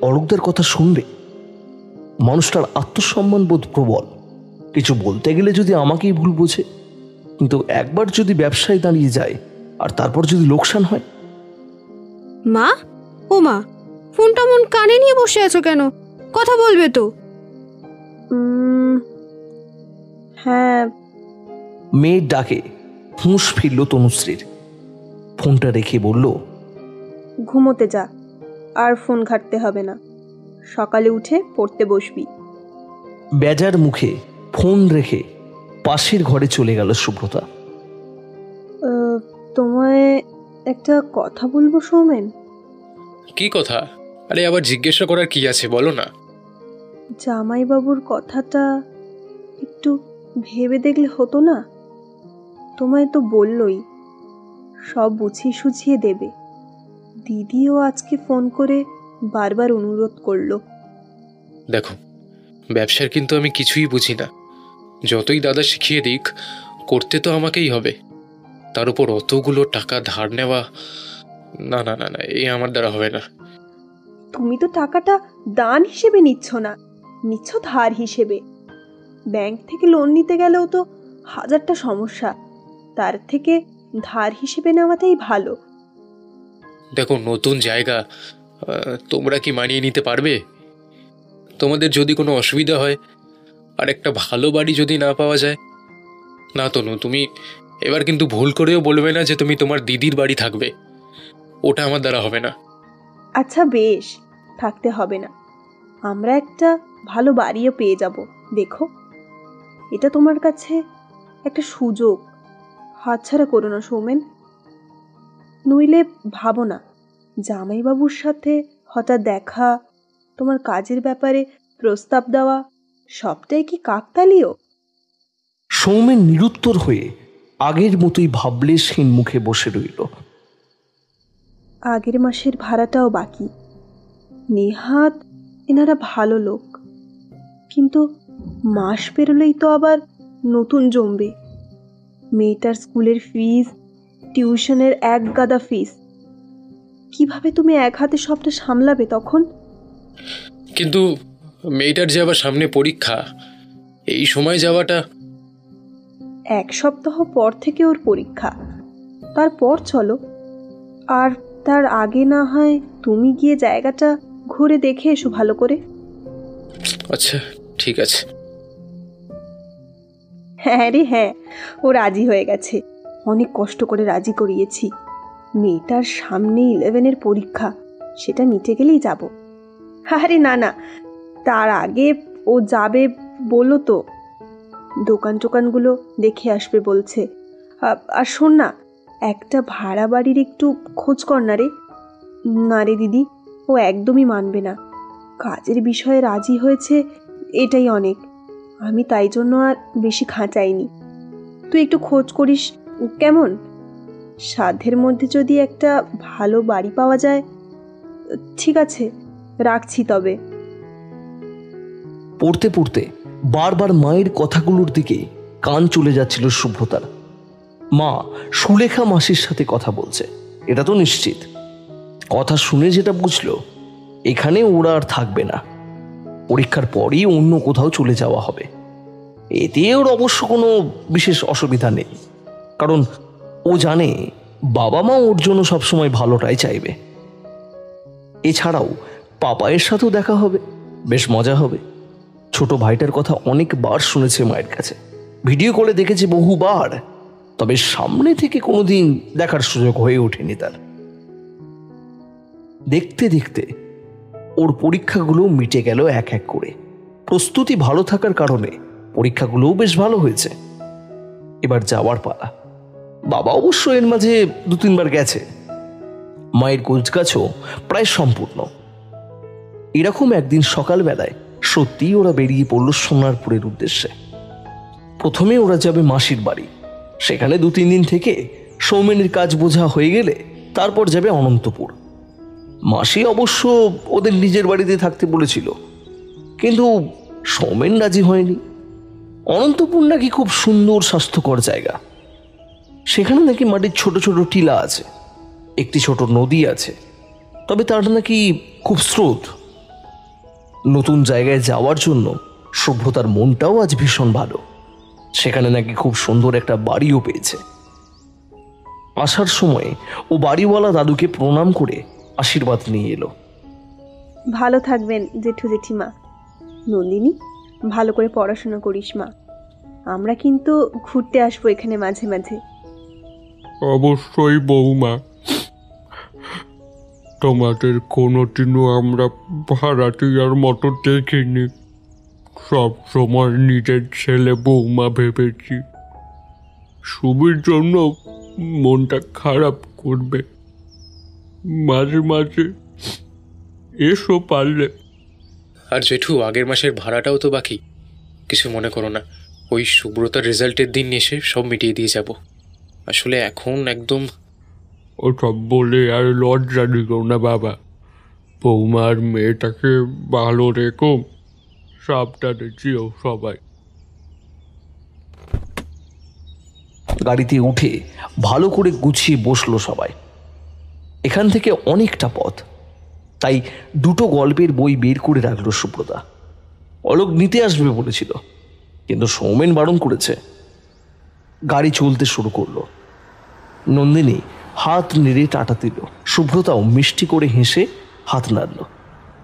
অলোকদের কথা শুনবে? মানুষটার আত্মসম্মান বোধ প্রবল, কিছু বলতে গেলে যদি আমাকেই ভুল বোঝে। কিন্তু একবার যদি ব্যবসায় দাঁড়িয়ে যায় আর তারপর যদি লোকসান হয়। মা, ও মা, ফোনটা মন কানে নিয়ে বসে আছো কেন? কথা বলবে তো। হ্যাঁ। মেয়ের ডাকে হুঁশ ফিরল তনুশ্রীর। ফোনটা রেখে বলল, ঘুমোতে যা, আর ফোন ঘাটতে হবে না। সকালে উঠে পড়তে বসবি। বেজার মুখে ফোন রেখে পাশের ঘরে চলে গেল সুব্রতা। তোমায় একটা কথা বলবো সৌমেন। কি কথা? আরে আবার জিজ্ঞাসা করার কি আছে, বলো না। জামাইবাবুর কথাটা একটু ভেবে দেখলে হতো না? তোমায় তো বললই সব বুঝিয়ে সুঝিয়ে দেবে। দিদিও আজকে ফোন করে বারবার অনুরোধ করলো। দেখো, ব্যবসার কিন্তু আমি কিছুই বুঝি না। যতই দাদা শিখিয়ে দিক, করতে তো আমাকেই হবে। তার উপর অতগুলো টাকা ধার নেওয়া, না না না না, এই আমার দ্বারা হবে না। তুমি তো টাকাটা দান হিসেবে নিচ্ছ না, নিচ্ছ ধার হিসেবে। ব্যাংক থেকে লোন নিতে গেলেও তো হাজারটা সমস্যা, তার থেকে ধার হিসেবে নেওয়াটাই ভালো। দেখো, নতুন জায়গা, তোমরা কি মানিয়ে নিতে পারবে? তোমাদের যদি কোনো অসুবিধা হয়, আর একটা ভালো বাড়ি যদি না পাওয়া যায়। না তনু, তুমি এবার কিন্তু ভুল করেও বলবে না যে তুমি তোমার দিদির বাড়ি থাকবে। ওটা আমার দ্বারা হবে না। আচ্ছা বেশ, থাকতে হবে না। আমরা একটা ভালো বাড়িও পেয়ে যাব। দেখো, এটা তোমার কাছে একটা সুযোগ, হাতছাড়া করো না সৌমেন। নইলে ভাবো না, জামাইবাবুর সাথে হঠাৎ দেখা, তোমার কাজের ব্যাপারে প্রস্তাব দেওয়া, সবটাই কি কাকতালীয়? সৌমেন নিরুত্তর হয়ে আগের মতোই ভাবলেশহীন মুখে বসে রইল। আগের মাসের ভাড়াটাও বাকি। নেহাত এনারা ভালো লোক, কিন্তু মাস পেরোলেই তো আবার নতুন জমবে। মেয়েটার স্কুলের ফিস, টিউশনের এক গাদা ফিস, কিভাবে তুমি এক হাতে সবটা সামলাবে তখন? কিন্তু মেয়েটার যে আবার সামনে পরীক্ষা, এই সময় যাওয়াটা। 1 সপ্তাহ পর থেকে ওর পরীক্ষা, তারপর চলো। আর তার আগে না হয় তুমি গিয়ে জায়গাটা ঘুরে দেখে এসো ভালো করে। আচ্ছা ঠিক আছে। হ্যাঁ রে হ্যাঁ, ও রাজি হয়ে গেছে। অনেক কষ্ট করে রাজি করিয়েছি। মেয়েটার সামনে 11-এর পরীক্ষা, সেটা মিটে গেলেই যাব। আরে না না, তার আগে ও যাবে বলো তো। দোকান টোকানগুলো দেখে আসবে বলছে। আর শোন না, একটা ভাড়া বাড়ির একটু খোঁজ কর না রে। না রে দিদি, ও একদমই মানবে না। কাজের বিষয়ে রাজি হয়েছে, এটাই অনেক। আমি তাই জন্য আর বেশি খাঁচাইনি। তুই একটু খোঁজ করিস কেমন? সাধ্যের মধ্যে যদি একটা ভালো বাড়ি পাওয়া যায়। ঠিক আছে, রাখছি তবে। পড়তে পড়তে বারবার মায়ের কথাগুলোর দিকে কান চলে যাচ্ছিল সুব্রতার। মা সুলেখা মাসির সাথে কথা বলছে, এটা তো নিশ্চিত। কথা শুনে যেটা বুঝলো, এখানে ওরা আর থাকবে না। পরীক্ষার পরই অন্য কোথাও চলে যাওয়া হবে। এতে ওর অবশ্য কোনো বিশেষ অসুবিধা নেই, কারণ ও জানে বাবা মা ওর জন্য সবসময় ভালোটাই চাইবে। এছাড়াও পাপায়ের সাথেও দেখা হবে, বেশ মজা হবে। ছোট ভাইটার কথা অনেকবার শুনেছে মায়ের কাছে, ভিডিও কলে দেখেছে বহুবার, তবে সামনে থেকে কোনোদিন দেখার সুযোগ হয়ে ওঠেনি তার। দেখতে দেখতে ওর পরীক্ষাগুলো মিটে গেল এক এক করে। প্রস্তুতি ভালো থাকার কারণে পরীক্ষাগুলোও বেশ ভালো হয়েছে। এবার যাওয়ার পালা। বাবা অবশ্য এর মাঝে 2-3 বার গেছে। মায়ের গোছগাছও প্রায় সম্পূর্ণ। এরকম একদিন সকালবেলায় সত্যি ওরা বেরিয়ে পড়ল সোনারপুরের উদ্দেশ্যে। প্রথমে ওরা যাবে মাসির বাড়ি, সেখানে 2-3 দিন থেকে সৌমেনের কাজ বোঝা হয়ে গেলে তারপর যাবে অনন্তপুর। মাসি অবশ্য ওদের নিজের বাড়িতে থাকতে বলেছিল, কিন্তু সৌমেন রাজি হয়নি। অনন্তপুর নাকি খুব সুন্দর স্বাস্থ্যকর জায়গা। সেখানে নাকি মাটির ছোট ছোট টিলা আছে, একটি ছোট নদী আছে, তবে তার নাকি খুব স্রোত। নতুন জায়গায় যাওয়ার জন্য সভ্যতার মনটাও আজ ভীষণ ভালো। সেখানে নাকি খুব সুন্দর একটা বাড়িও পেয়েছে। আসার সময় ও বাড়িওয়ালা দাদুকে প্রণাম করে আশীর্বাদ নিয়ে এলো। ভালো থাকবেন জেঠু জেঠিমা। নন্দিনী, ভালো করে পড়াশোনা করিস মা। আমরা কিন্তু ঘুরতে আসবো এখানে মাঝে মাঝে। অবশ্যই বৌমা, তোমাদের কোনোদিনও আমরা ভাড়াটিয়ার মতো দেখিনি। সব সময় নিজের ছেলে বৌমা ভেবেছি। সুবির জন্য মনটা খারাপ করবে, মাঝে মাঝে এসো পারলে। আর জেঠু, আগের মাসের ভাড়াটাও তো বাকি, কিছু মনে করো না। ওই সুব্রতার রেজাল্টের দিন এসে সব মিটিয়ে দিয়ে যাব। আসলে এখন একদম ওসব বলে আর লজ্জা দিল না বাবা। বৌমার মেয়েটাকে ভালো রেখো, সাবধানে যেও সবাই। গাড়িতে উঠে ভালো করে গুছিয়ে বসলো সবাই। এখান থেকে অনেকটা পথ, তাই 2টো গল্পের বই বের করে রাখলো সুব্রতা। অলোক নিতে আসবে বলেছিল, কিন্তু সৌমেন বারণ করেছে। গাড়ি চলতে শুরু করলো। নন্দিনী হাত নেড়ে টাটা দিল, সুব্রতাও মিষ্টি করে হেসে হাত নাড়ল।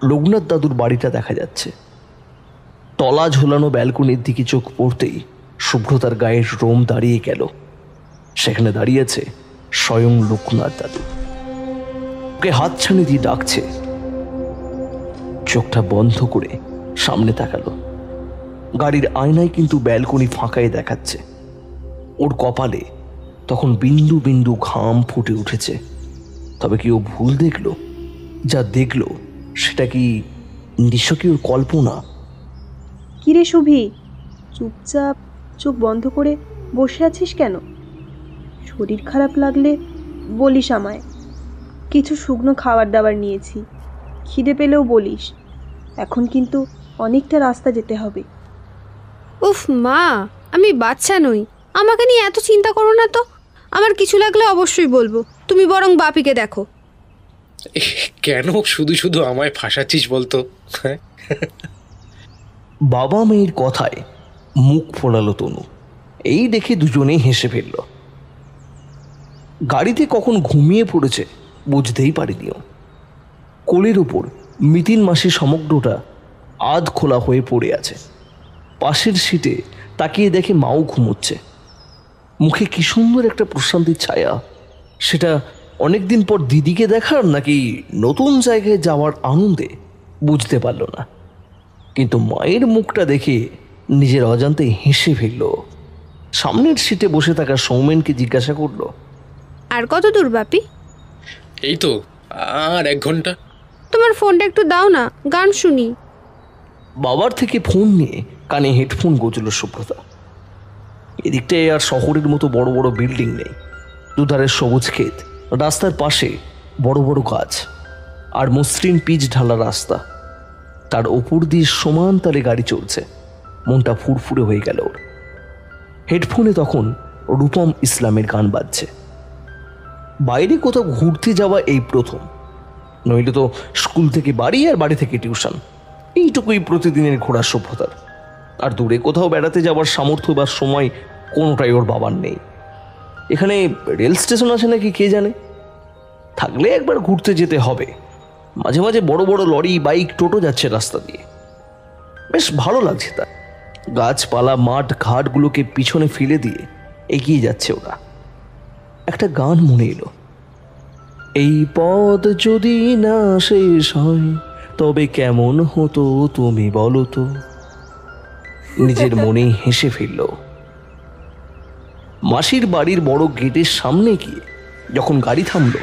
লোকনাথ দাদুর বাড়িটা দেখা যাচ্ছে। তলা ঝোলানো ব্যালকনির দিকে চোখ পড়তেই সুব্রতার গায়ের রোম দাঁড়িয়ে গেল। সেখানে দাঁড়িয়ে আছে স্বয়ং লোকনাথ দাদু। ওকে হাতছানি দিয়ে ডাকছে। চোখটা বন্ধ করে সামনে তাকালো। গাড়ির আয়নায় কিন্তু ব্যালকনি ফাঁকায় দেখাচ্ছে। ওর কপালে তখন বিন্দু বিন্দু ঘাম ফুটে উঠেছে। তবে কি ও ভুল দেখলো? যা দেখলো সেটা কি নিশ্চয় কি ওর কল্পনা? কিরে শুভি, চুপচাপ চোখ বন্ধ করে বসে আছিস কেন? শরীর খারাপ লাগলে বলিস আমায়। কিছু শুকনো খাবার দাবার নিয়েছি, খিদে পেলেও বলিস। এখন কিন্তু অনেকটা রাস্তা যেতে হবে। উফ মা, আমি বাচ্চা নই, আমাকে নিয়ে এত চিন্তা করো না তো। আমার কিছু লাগলে অবশ্যই বলবো, তুমি বরং বাপিকে দেখো। কেন শুধু শুধু আমায় ফাঁসাচ্ছিস বলতো? বাবা মেয়ের কথায় মুখ ফোলালো তনু। এই দেখে দুজনেই হেসে ফেলল। গাড়িতে কখন ঘুমিয়ে পড়েছে বুঝতেই পারিনিও। কোলের উপর মিতিন মাসি সমগ্রটা আধ খোলা হয়ে পড়ে আছে। পাশের সিটে তাকিয়ে দেখে মাও ঘুমোচ্ছে। মুখে কি সুন্দর একটা প্রশান্তির ছায়া। সেটা অনেকদিন পর দিদিকে দেখার নাকি নতুন জায়গায় যাওয়ার আনন্দে বুঝতে পারল না, কিন্তু মায়ের মুখটা দেখে নিজের অজান্তে হেসে ফেলল। সামনের সিটে বসে থাকা সৌমেনকে জিজ্ঞাসা করলো, আর কত দূর বাপি? এই তো আর 1 ঘন্টা। তোমার ফোনটা একটু দাও না, গান শুনি। বাবার থেকে ফোন নিয়ে কানে হেডফোন গুঁজল সুব্রতা। এদিকটায় আর শহরের মতো বড় বড় বিল্ডিং নেই। দুধারে সবুজ ক্ষেত, রাস্তার পাশে বড় বড় গাছ আর মসৃণ পিচ ঢালা রাস্তা। তার ওপর দিয়ে সমান তালে গাড়ি চলছে। মনটা ফুরফুরে হয়ে গেল ওর। হেডফোনে তখন রূপম ইসলামের গান বাজছে। বাইরে কোথাও ঘুরতে যাওয়া এই প্রথম, নইলে তো স্কুল থেকে বাড়ি আর বাড়ি থেকে টিউশন। এইটুকুই প্রতিদিনের ঘোরার সভ্যতার। আর দূরে কোথাও বেড়াতে যাওয়ার সামর্থ্য বা সময় কোনোটাই ওর বাবার নেই। এখানে রেল স্টেশন আছে নাকি কে জানে, থাকলে একবার ঘুরতে যেতে হবে। মাঝে মাঝে বড় বড় লরি, বাইক, টোটো যাচ্ছে রাস্তা দিয়ে, বেশ ভালো লাগছে তার। গাছপালা, মাঠ ঘাটগুলোকে পিছনে ফেলে দিয়ে এগিয়ে যাচ্ছে ওরা। একটা গান মনে এলো, এই পথ যদি না শেষ হয় তবে কেমন হতো তুমি বলো তো। নিজের মনে হেসে ফেলল। মাসির বাড়ির বড় গেটের সামনে গিয়ে যখন গাড়ি থামলো,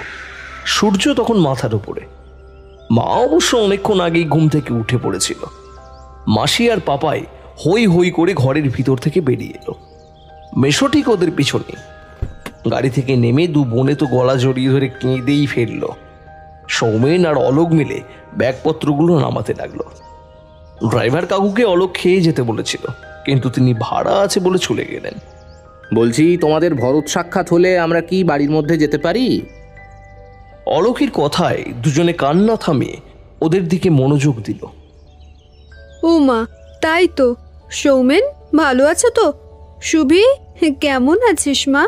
সূর্য তখন মাথার উপরে। মা অবশ্য অনেকক্ষণ আগেই ঘুম থেকে উঠে পড়েছিল। মাসি আর পাপাই হই হই করে ঘরের ভিতর থেকে বেরিয়ে এলো। মেশো ঠিক ওদের পিছনে। গাড়ি থেকে নেমে দু বোনে তো গলা জড়িয়ে ধরে কেঁদেই ফেলল। সৌমেন আর অলোক মিলে ব্যাগপত্রগুলো নামাতে লাগলো। ড্রাইভার কাকুকে অলোক খেয়ে যেতে বলেছিল, কিন্তু তিনি ভাড়া আছে বলে চলে গেলেন। বলছি, তোমাদের ভরত সাক্ষাৎ হলে আমরা কি বাড়ির মধ্যে যেতে পারি? অলোকের কথায় দুজনে কান্না থামিয়ে ওদের দিকে মনোযোগ দিল। ও মা, তাই তো। সৌমেন ভালো আছো তো? শুভি কেমন আছিস মা?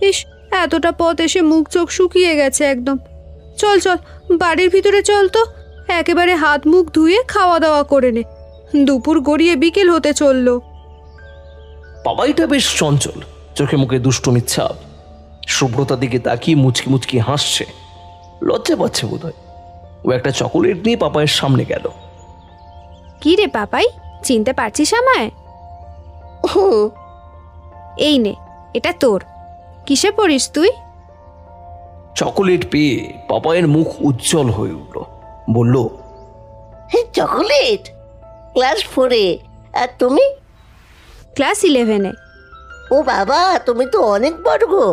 ইস, এতটা পথ এসে মুখ চোখ শুকিয়ে গেছে একদম। চল চল, বাড়ির ভিতরে চল তো, একেবারে হাত মুখ ধুয়ে খাওয়া দাওয়া করে নে। দুপুর গড়িয়ে বিকেল হতে চললো। পাপাইটা বেশ চঞ্চল, চোখে মুখে দুষ্টুমির ছাপ। শুভ্রতার দিকে তাকিয়ে মুচকি মুচকি হাসছে। লজ্জা পাচ্ছে বোধ হয়। ও একটা চকোলেট নিয়ে পাপাইয়ের সামনে গেল। কি রে পাপাই, চিনতে পারছিস আমায়? এই নে, এটা তোর। কিসে পড়িস তুই? চকোলেট পেয়ে পাপাইয়ের মুখ উজ্জ্বল হয়ে উঠল। বলল, চকোলেট? ক্লাস 4-এ। আর তুমি? ক্লাস 11-এ। ও বাবা, তুমি তো অনেক বড় গো।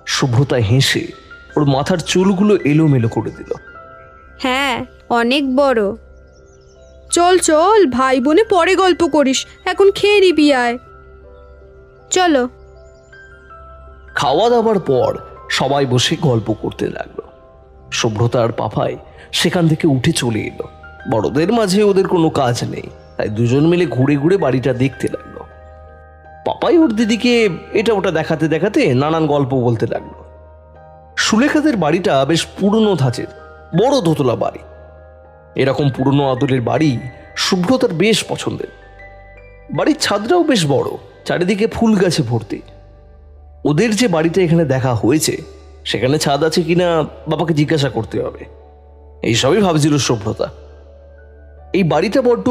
শুভ্রতা হেসে ওর মাথার চুলগুলো এলোমেলো করে দিল। হ্যাঁ, অনেক বড়। চল চল, ভাই বোনে পরে গল্প করিস, এখন খেয়ে নিবি আয়। চলো। খাওয়া দাওয়ার পর সবাই বসে গল্প করতে লাগলো। শুভ্রতা আর পাপাই সেখান থেকে উঠে চলে এলো। বড়দের মাঝে ওদের কোনো কাজ নেই, তাই দুজন মিলে ঘুরে ঘুরে বাড়িটা দেখতে লাগলো। পাপাই ওর দিদিকে এটা ওটা দেখাতে দেখাতে নানান গল্প বলতে লাগলো। সুলেখাদের বাড়িটা বেশ পুরনো ধাঁচের, বড় দোতলা বাড়ি। এরকম পুরনো আদলের বাড়ি শুভ্রতার বেশ পছন্দের। বাড়ির ছাদটাও বেশ বড়, চারিদিকে ফুল গাছে ভর্তি। ওদের যে বাড়িটা এখানে দেখা হয়েছে সেখানে ছাদ আছে কিনা বাবাকে জিজ্ঞাসা করতে হবে, এইসবই ভাবছিল শুভ্রতা। এই বাড়িটা বড্ড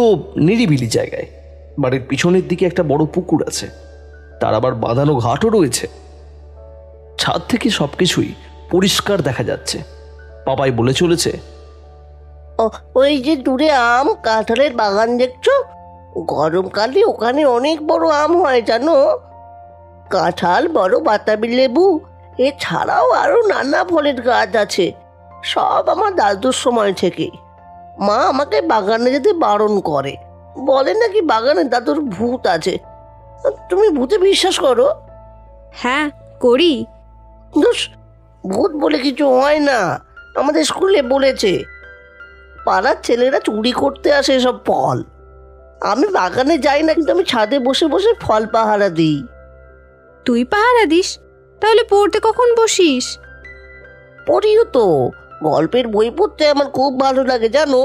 নিরিবিলি জায়গায়। বাড়ির পিছনের দিকে একটা বড় পুকুর আছে, তার আবার বাঁধানো ঘাটও রয়েছে। ছাদ থেকে সবকিছুই পরিষ্কার দেখা যাচ্ছে। পাপাই বলে চলেছে, ওই যে দূরে আম কাঁঠালের বাগান দেখছো, গরমকালে ওখানে অনেক বড় আম হয় জানো। কাঁঠাল, বড় বাতাবি লেবু, এছাড়াও আরো নানা ফলের গাছ আছে। সব আমার দাদুর সময় থেকে। মা আমাকে বাগানে যেতে বারণ করে, বলে নাকি বাগানে দাদুর ভূত আছে। তুমি ভূতে বিশ্বাস করো? হ্যাঁ, করি। দোষ, ভূত বলে কিছু হয় না, আমাদের স্কুলে বলেছে। পাড়ার ছেলেরা চুরি করতে আসে সব ফল। আমি বাগানে যাই না, কিন্তু আমি ছাদে বসে বসে ফল পাহারা দিই। তুই পাহারা দিস? তাহলে পড়তে কখন বসিস? পড়িও তো, গল্পের বই পড়তে আমার খুব ভালো লাগে জানো।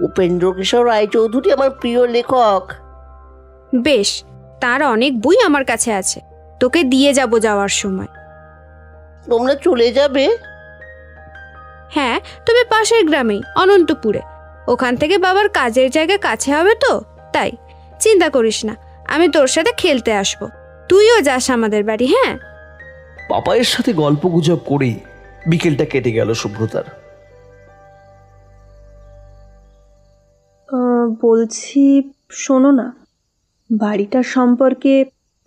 উপেন্দ্র কিশোর রায়চৌধুরী আমার প্রিয় লেখক। বেশ, তার অনেক বই আমার কাছে আছে, তোকে দিয়ে যাব যাওয়ার সময়। তোমরা চলে যাবে? হ্যাঁ, তবে পাশের গ্রামেই, অনন্তপুরে। ওখান থেকে বাবার কাজের জায়গা কাছে হবে তো, তাই চিন্তা করিস না, আমি তোর সাথে খেলতে আসবো। তুইও যাস আমাদের বাড়ি। হ্যাঁ। পাপাইয়ের সাথে গল্প গুজব করেই বিকেলটা কেটে গেল শুভ্রতার। বলছি, শোনো না, বাড়িটার সম্পর্কে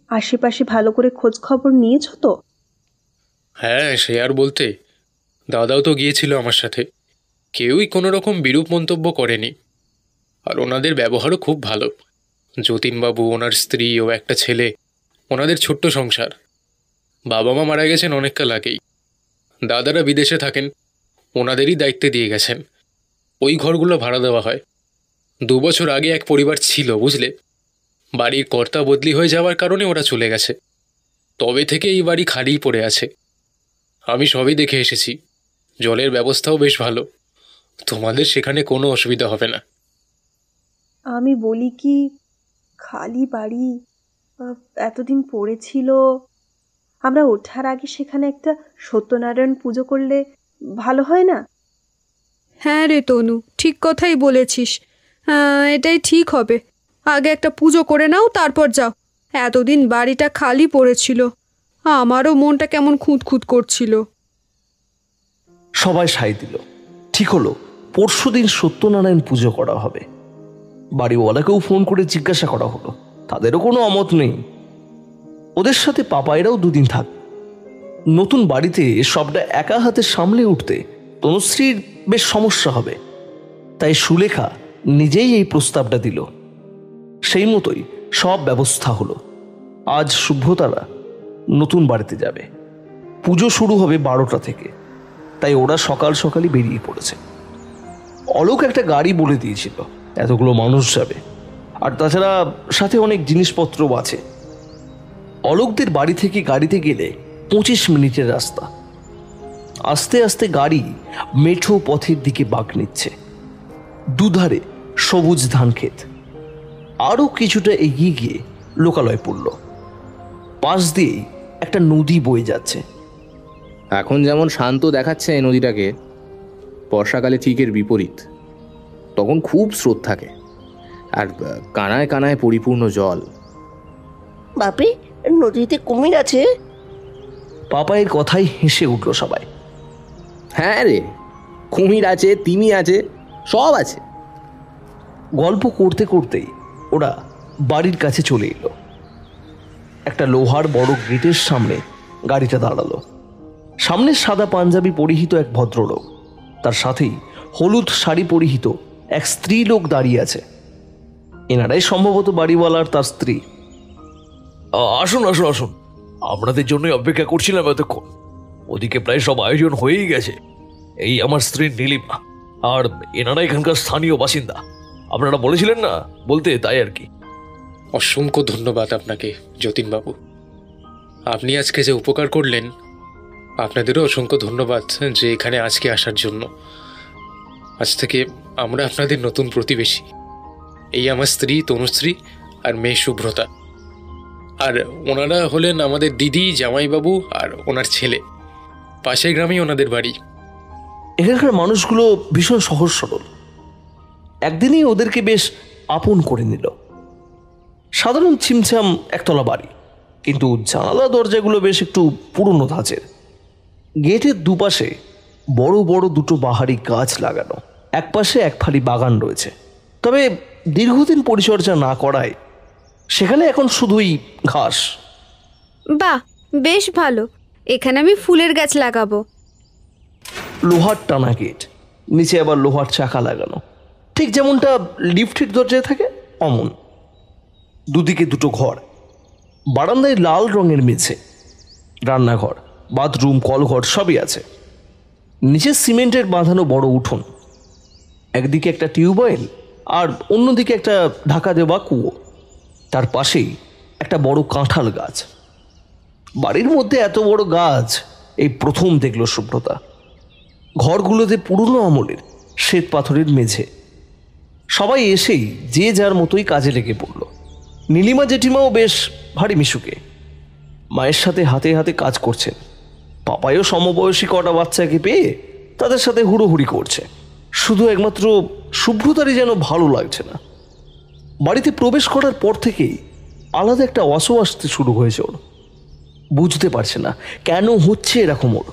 আশেপাশে ভালো করে খোঁজ খবর নিয়েছো তো? হ্যাঁ, সে আর বলতে। দাদাও তো গিয়েছিল আমার সাথে। কেউই কোনো রকম বিরূপ মন্তব্য করেনি, আর ওনাদের ব্যবহারও খুব ভালো। যতীনবাবু, ওনার স্ত্রী ও একটা ছেলে, ওনাদের ছোট্ট সংসার। বাবা মা মারা গেছেন অনেককাল আগেই। দাদারা বিদেশে থাকেন, ওনাদেরই দায়িত্বে দিয়ে গেছেন। ওই ঘরগুলো ভাড়া দেওয়া হয়, 2 বছর আগে এক পরিবার ছিল, বুঝলে? বাড়ির কর্তা বদলি হয়ে যাওয়ার কারণে ওরা চলে গেছে। তবে থেকে এই বাড়ি খালিই পড়ে আছে। আমি সবই দেখে এসেছি। জলের ব্যবস্থাও বেশ ভালো। তোমাদের সেখানে কোনো অসুবিধা হবে না। আমি বলি কি, খালি বাড়ি এতদিন পড়েছিল, আমরা ওঠার আগে সেখানে একটা সত্যনারায়ণ পুজো করলে ভালো হয় না? হ্যাঁ রে তনু, ঠিক কথাই বলেছিস। এটাই ঠিক হবে। আগে একটা পুজো করে নাও, তারপর যাও। এতদিন বাড়িটা খালি পড়েছিল, আমারও মনটা কেমন খুঁতখুত করছিল। সবাই সাই দিল। ঠিক হলো পরশুদিন সত্যনারায়ণ পুজো করা হবে। বাড়িওয়ালাকেও ফোন করে জিজ্ঞাসা করা হলো, তাদেরও কোনো অমত নেই। ওদের সাথে পাপায়েরাও 2 দিন থাক। নতুন বাড়িতে সবটা একা হাতে সামলে উঠতে তনুশ্রীর বেশ সমস্যা হবে, তাই সুলেখা নিজেই এই প্রস্তাবটা দিল। সেই মতোই সব ব্যবস্থা হলো। আজ শুভ্রতারা নতুন বাড়িতে যাবে। পুজো শুরু হবে 12টা থেকে, তাই ওরা সকাল সকালই বেরিয়ে পড়েছে। অলোক একটা গাড়ি বলে দিয়েছিল, এতগুলো মানুষ যাবে, আর তাছাড়া সাথে অনেক জিনিসপত্রও আছে। অলোকদের বাড়ি থেকে গাড়িতে গেলে 25 মিনিটের রাস্তা। আস্তে আস্তে গাড়ি মেঠো পথের দিকে বাঁক নিচ্ছে। দুধারে সবুজ ধান ক্ষেত। আরও কিছুটা এগিয়ে গিয়ে লোকালয় পড়ল। পাশ দিয়েই একটা নদী বয়ে যাচ্ছে। এখন যেমন শান্ত দেখাচ্ছে এই নদীটাকে, বর্ষাকালে ঠিক এর বিপরীত। তখন খুব স্রোত থাকে, আর কানায় কানায় পরিপূর্ণ জল। বাপি, নদীতে কুমির আছে? পাপায়ের কথাই হেসে উঠল সবাই। হ্যাঁ রে, কুমির আছে, তিমি আছে, সব আছে। গল্প করতে করতেই ওরা বাড়ির কাছে চলে এলো। একটা লোহার বড় গেটের সামনে গাড়িটা দাঁড়ালো। সামনে সাদা পাঞ্জাবি পরিহিত এক ভদ্রলোক, তার সাথেই হলুদ শাড়ি পরিহিত এক স্ত্রী লোক দাঁড়িয়ে আছে। এনারাই সম্ভবত বাড়িওয়ালার তার স্ত্রী। আসুন আসুন আসুন, আপনাদের জন্যই অপেক্ষা করছিলাম এতক্ষণ। ওদিকে প্রায় সব আয়োজন হয়েই গেছে। এই আমার স্ত্রী নীলিমা, আর এনারা এখানকার স্থানীয় বাসিন্দা। আপনারা বলেছিলেন না বলতে, তাই আর কি। অসংখ্য ধন্যবাদ আপনাকে যতীনবাবু। আপনি আজকে যে উপকার করলেন, আপনাদেরও অসংখ্য ধন্যবাদ যে এখানে আজকে আসার জন্য। আজ থেকে আমরা আপনাদের নতুন প্রতিবেশী। এই আমার স্ত্রী তনুশ্রী আর মেয়ে শুভ্রতা, আর ওনারা হলেন আমাদের দিদি, জামাইবাবু আর ওনার ছেলে। পাশের গ্রামেই ওনাদের বাড়ি। এখানকার মানুষগুলো ভীষণ সহজ সরল। একদিনই ওদেরকে বেশ আপন করে নিল। সাধারণ ছিমছাম একতলা বাড়ি, কিন্তু জানালা দরজাগুলো বেশ একটু পুরনো ধাঁচের। গেটের দুপাশে বড় বড় 2টো বাহারি গাছ লাগানো। একপাশে এক ফালি বাগান রয়েছে, তবে দীর্ঘদিন পরিচর্যা না করায় সেখানে এখন শুধুই ঘাস। বাহ, বেশ ভালো। এখানে আমি ফুলের গাছ লাগাবো। লোহার টানা গেট, নিচে আবার লোহার চাকা লাগানো, ঠিক যেমনটা লিফটের দরজায় থাকে অমন। দুদিকে 2টো ঘর। বারান্দায় লাল রঙের মেঝে। রান্নাঘর, বাথরুম, কলঘর সবই আছে। নিচে সিমেন্টের বাঁধানো বড় উঠোন। একদিকে একটা টিউবওয়েল, আর অন্যদিকে একটা ঢাকা দেওয়া কুয়ো। তার পাশেই একটা বড় কাঁঠাল গাছ। বাড়ির মধ্যে এত বড় গাছ এই প্রথম দেখল শুভ্রতা। ঘরগুলোতে পুরনো আমলের শ্বেত পাথরের মেঝে। সবাই এসেই যে যার মতোই কাজে লেগে পড়ল। নীলিমা জেঠিমাও বেশ ভারী মিশুকে, মায়ের সাথে হাতে হাতে কাজ করছেন। পাপায়ও সমবয়সী কটা বাচ্চাকে পেয়ে তাদের সাথে হুড়োহুড়ি করছে। শুধু একমাত্র শুভ্রতারই যেন ভালো লাগছে না। বাড়িতে প্রবেশ করার পর থেকেই আলাদা একটা অসুখ আসতে শুরু হয়েছে ওর। বুঝতে পারছে না কেন হচ্ছে এরকম ওর।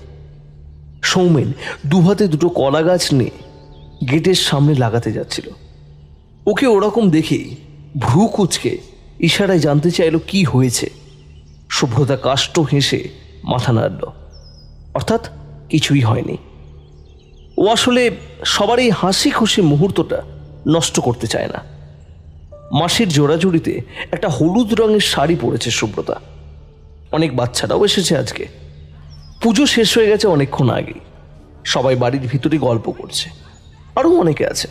সৌমেন 2 হাতে 2টো কলা গাছ নিয়ে গেটের সামনে লাগাতে যাচ্ছিল। ওকে ওরকম দেখেই ভ্রু কুচকে ইশারায় জানতে চাইল কি হয়েছে। শুভ্রতা কাষ্ঠ হেসে মাথা নাড়ল, অর্থাৎ কিছুই হয়নি। ও আসলে সবার এই হাসি খুশি মুহূর্তটা নষ্ট করতে চায় না। মাসির জোড়াজুড়িতে একটা হলুদ রঙের শাড়ি পরেছে শুভ্রতা। অনেক বাচ্চারাও এসেছে আজকে। পুজো শেষ হয়ে গেছে অনেকক্ষণ আগেই। সবাই বাড়ির ভিতরে গল্প করছে, আরও অনেকে আছে।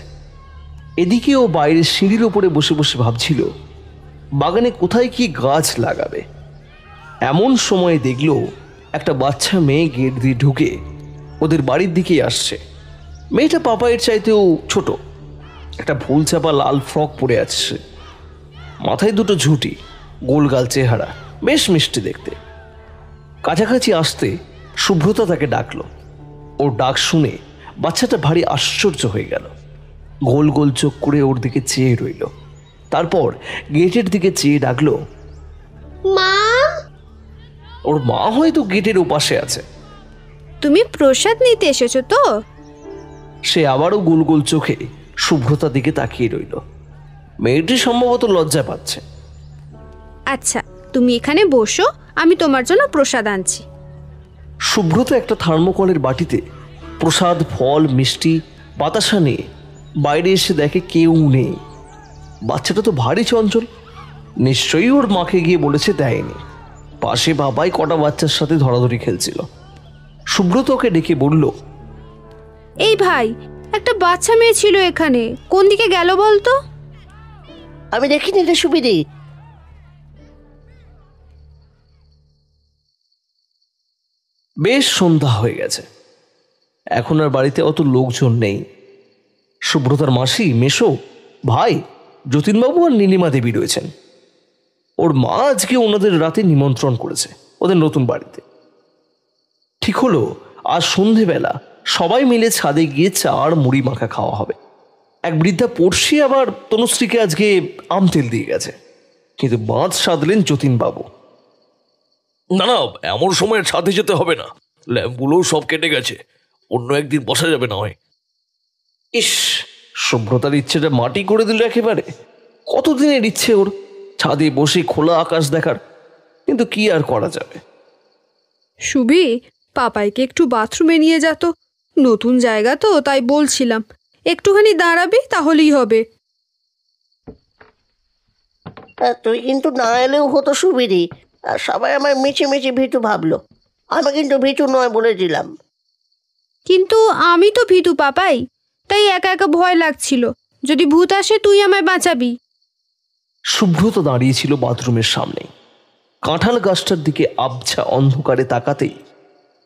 এদিকে ও বাইরের সিঁড়ির ওপরে বসে বসে ভাবছিল বাগানে কোথায় কি গাছ লাগাবে। এমন সময় দেখল একটা বাচ্চা মেয়ে গেট দিয়ে ঢুকে ওদের বাড়ির দিকেই আসছে। মেয়েটা পাপাইয়ের চাইতেও ছোট, একটা ফুল চাপা লাল ফ্রক পরে আছে, মাথায় দুটো ঝুঁটি, গোলগাল চেহারা, বেশ মিষ্টি দেখতে। কাছাকাছি আসতে শুভ্রতা তাকে ডাকলো। ওর ডাক শুনে বাচ্চাটা ভারী আশ্চর্য হয়ে গেল, গোল গোল চোখ করে ওর দিকে চেয়ে রইল। তারপর গেটের দিকে চেয়ে ডাকলো, মা। ওর মা হয়তো গেটের ওপাশে আছে। তুমি প্রসাদ নিতে এসেছো তো? সে আবারও গোল গোল চোখে শুভ্রতার দিকে তাকিয়ে রইল। মেয়েটি সম্ভবত লজ্জা পাচ্ছে। আচ্ছা, তুমি এখানে বসো, আমি তোমার জন্য প্রসাদ আনছি। শুভ্রতা একটা থার্মোকলের বাটিতে প্রসাদ, ফল, মিষ্টি, বাতাসা নিয়ে বাইরে এসে দেখে কেউ নেই। বাচ্চাটা তো ভারী চঞ্চল, নিশ্চয়ই ওর মাকে গিয়ে বলেছে দেয়নি। পাশে বাবাই কটা বাচ্চার সাথে ধরাধরি খেলছিল। সুব্রত ওকে ডেকে বলল, এই ভাই, একটা বাচ্চা মেয়ে ছিল এখানে, কোন দিকে গেল বলতো? আমি দেখিনি রে সুবিধি। বেশ সন্ধ্যা হয়ে গেছে, এখন আর বাড়িতে অত লোকজন নেই। সুব্রতার মাসি, মেশো, ভাই, যতীনবাবু আর নীলিমা দেবী রয়েছেন। ওর মা আজকে ওনাদের রাতে নিমন্ত্রণ করেছে ওদের নতুন বাড়িতে। ঠিক হলো আজ সন্ধেবেলা সবাই মিলে ছাদে গিয়ে চা আর মুড়ি মাখা খাওয়া হবে। এক বৃদ্ধা পড়শি আবার তনুশ্রীকে আজকে আম তেল দিয়ে গেছে, কিন্তু বাঁধ সাধলেন যতীনবাবু। না না, এমন সময় ছাদে যেতে হবে না, ল্যাম্পগুলোও সব কেটে গেছে, অন্য একদিন বসা যাবে না হয়। ইস, সভ্যতার ইচ্ছেটা মাটি করে দিল একেবারে। কতদিনের ইচ্ছে ওর ছাদে বসে খোলা আকাশ দেখার, কিন্তু কি আর করা যাবে। সুবি, পাপাইকে একটু বাথরুমে নিয়ে যেত, নতুন জায়গা তো, তাই বলছিলাম একটুখানি দাঁড়াবি, তাহলেই হবে। তুই কিন্তু না এলেও হতো সুবিধি, আর সবাই আমার মিছে মিছে ভীতু ভাবলো। আমি কিন্তু ভীতু নয় বলে দিলাম। কিন্তু আমি তো ভীতু পাপাই, তাই একা একা ভয় লাগছিল। যদি ভূত আসে তুই আমায় বাঁচাবি। শুভ্রত দাঁড়িয়েছিল বাথরুমের সামনে। কাঁঠাল গাছটার দিকে আবছা অন্ধকারে তাকাতেই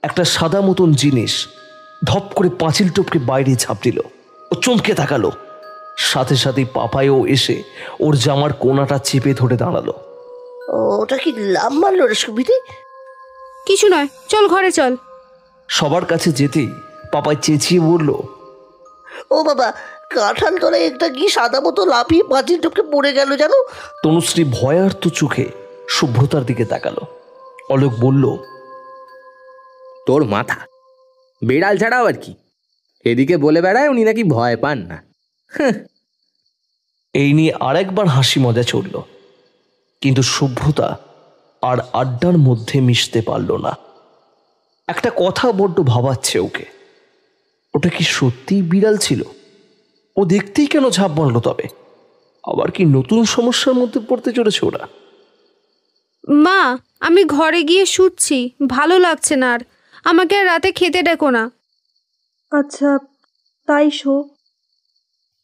একটা সাদা মতন জিনিস ধপ করে পাঁচিল টপকে বাইরে ঝাঁপ দিল। ও চমকে তাকালো, সাথে সাথে পাপাইও এসে ওর জামার কোনাটা চেপে ধরে দাঁড়ালো। ওটা কি লাভ মারলো রে সুবিধি? কিছু নয়, চল ঘরে চল। সবার কাছে যেতেই পাপাই চেঁচিয়ে বলল, ও বাবা, কাঁঠাল তলায় একটা কি সাদা মতো লাফিয়ে পাঁচিল টপকে পড়ে গেল জানো। তনুশ্রী ভয়ার্ত চোখে শুভ্রতার দিকে তাকালো। অলোক বলল, তোর মাথা, বেড়াল ছাড়াও আর কি, এদিকে বলে বেড়ায় উনি নাকি ভয় পান না। এই নিয়ে আরেকবার হাসি মজা চলল, কিন্তু শুভ্রতা আর আড্ডার মধ্যে মিশতে পারল না। একটা কথা বড্ড ভাবাচ্ছে ওকে। ওটা কি সত্যিই বিড়াল ছিল? ও দেখতেই কেন ঝাঁপ মারল? তবে আবার কি নতুন সমস্যার মধ্যে পড়তে চলেছে ওরা? মা, আমি ঘরে গিয়ে শুচ্ছি, ভালো লাগছে না আর, আমাকে আর রাতে খেতে ডেকো না। আচ্ছা, তাই শো।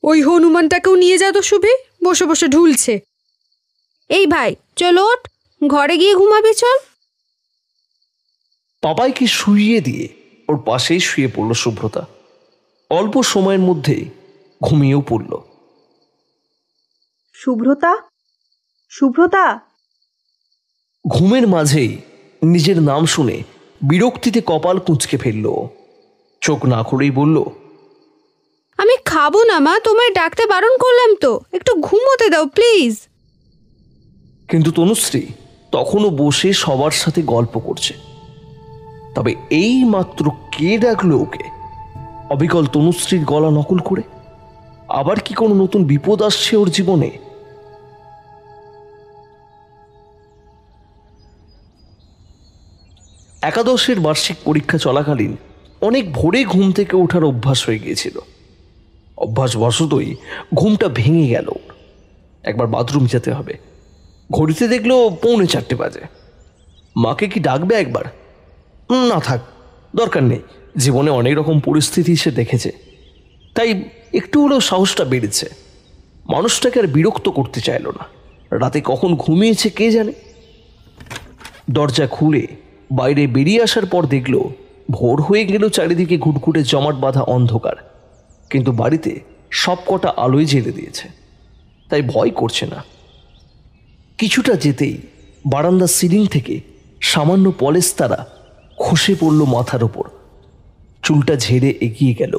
ওই হনুমানটাকেও নিয়ে যা তো শুভি, বসে বসে ঢুলছে। এই ভাই, চল ওঠ, ঘরে গিয়ে ঘুমাবি, চল। পাপাইকে শুইয়ে দিয়ে ওর পাশেই শুয়ে পড়ল শুভ্রতা। অল্প সময়ের মধ্যে ঘুমিয়েও পড়ল। শুভ্রতা, শুভ্রতা। ঘুমের মাঝেই নিজের নাম শুনে বিরক্তিতে কপাল কুঁচকে ফেলল। চোখ না খুলেই বলল, আমি খাবো না মা, তোমায় ডাকতে বারণ করলাম তো, একটু ঘুমোতে দাও প্লিজ। কিন্তু তনুশ্রী তখনও বসে সবার সাথে গল্প করছে। তবে এই মাত্র কে ডাকলো ওকে? অবিকল তনুশ্রীর গলা নকল করে? আবার কি কোনো নতুন বিপদ আসছে ওর জীবনে? একাদশের বার্ষিক পরীক্ষা চলাকালীন অনেক ভোরে ঘুম থেকে ওঠার অভ্যাস হয়ে গিয়েছিল। অভ্যাসবশতই ঘুমটা ভেঙে গেল। একবার বাথরুম যেতে হবে। ঘড়িতে দেখলো 3:45 বাজে। মাকে কি ডাকবে একবার? না থাক, দরকার নেই, জীবনে অনেক রকম পরিস্থিতি সে দেখেছে, তাই একটু হলেও সাহসটা বেড়েছে। মানুষটাকে আর বিরক্ত করতে চাইল না। রাতে কখন ঘুমিয়েছে কে জানে। দরজা খুলে বাইরে বেরিয়ে আসার পর দেখল ভোর হয়ে গেল, চারিদিকে ঘুটঘুটে জমাট বাঁধা অন্ধকার, কিন্তু বাড়িতে সব কটা আলোয় জ্বেলে দিয়েছে, তাই ভয় করছে না। কিছুটা যেতেই বারান্দার সিলিং থেকে সামান্য পলেস তারা খসে পড়ল মাথার ওপর। চুলটা ঝেড়ে এগিয়ে গেল।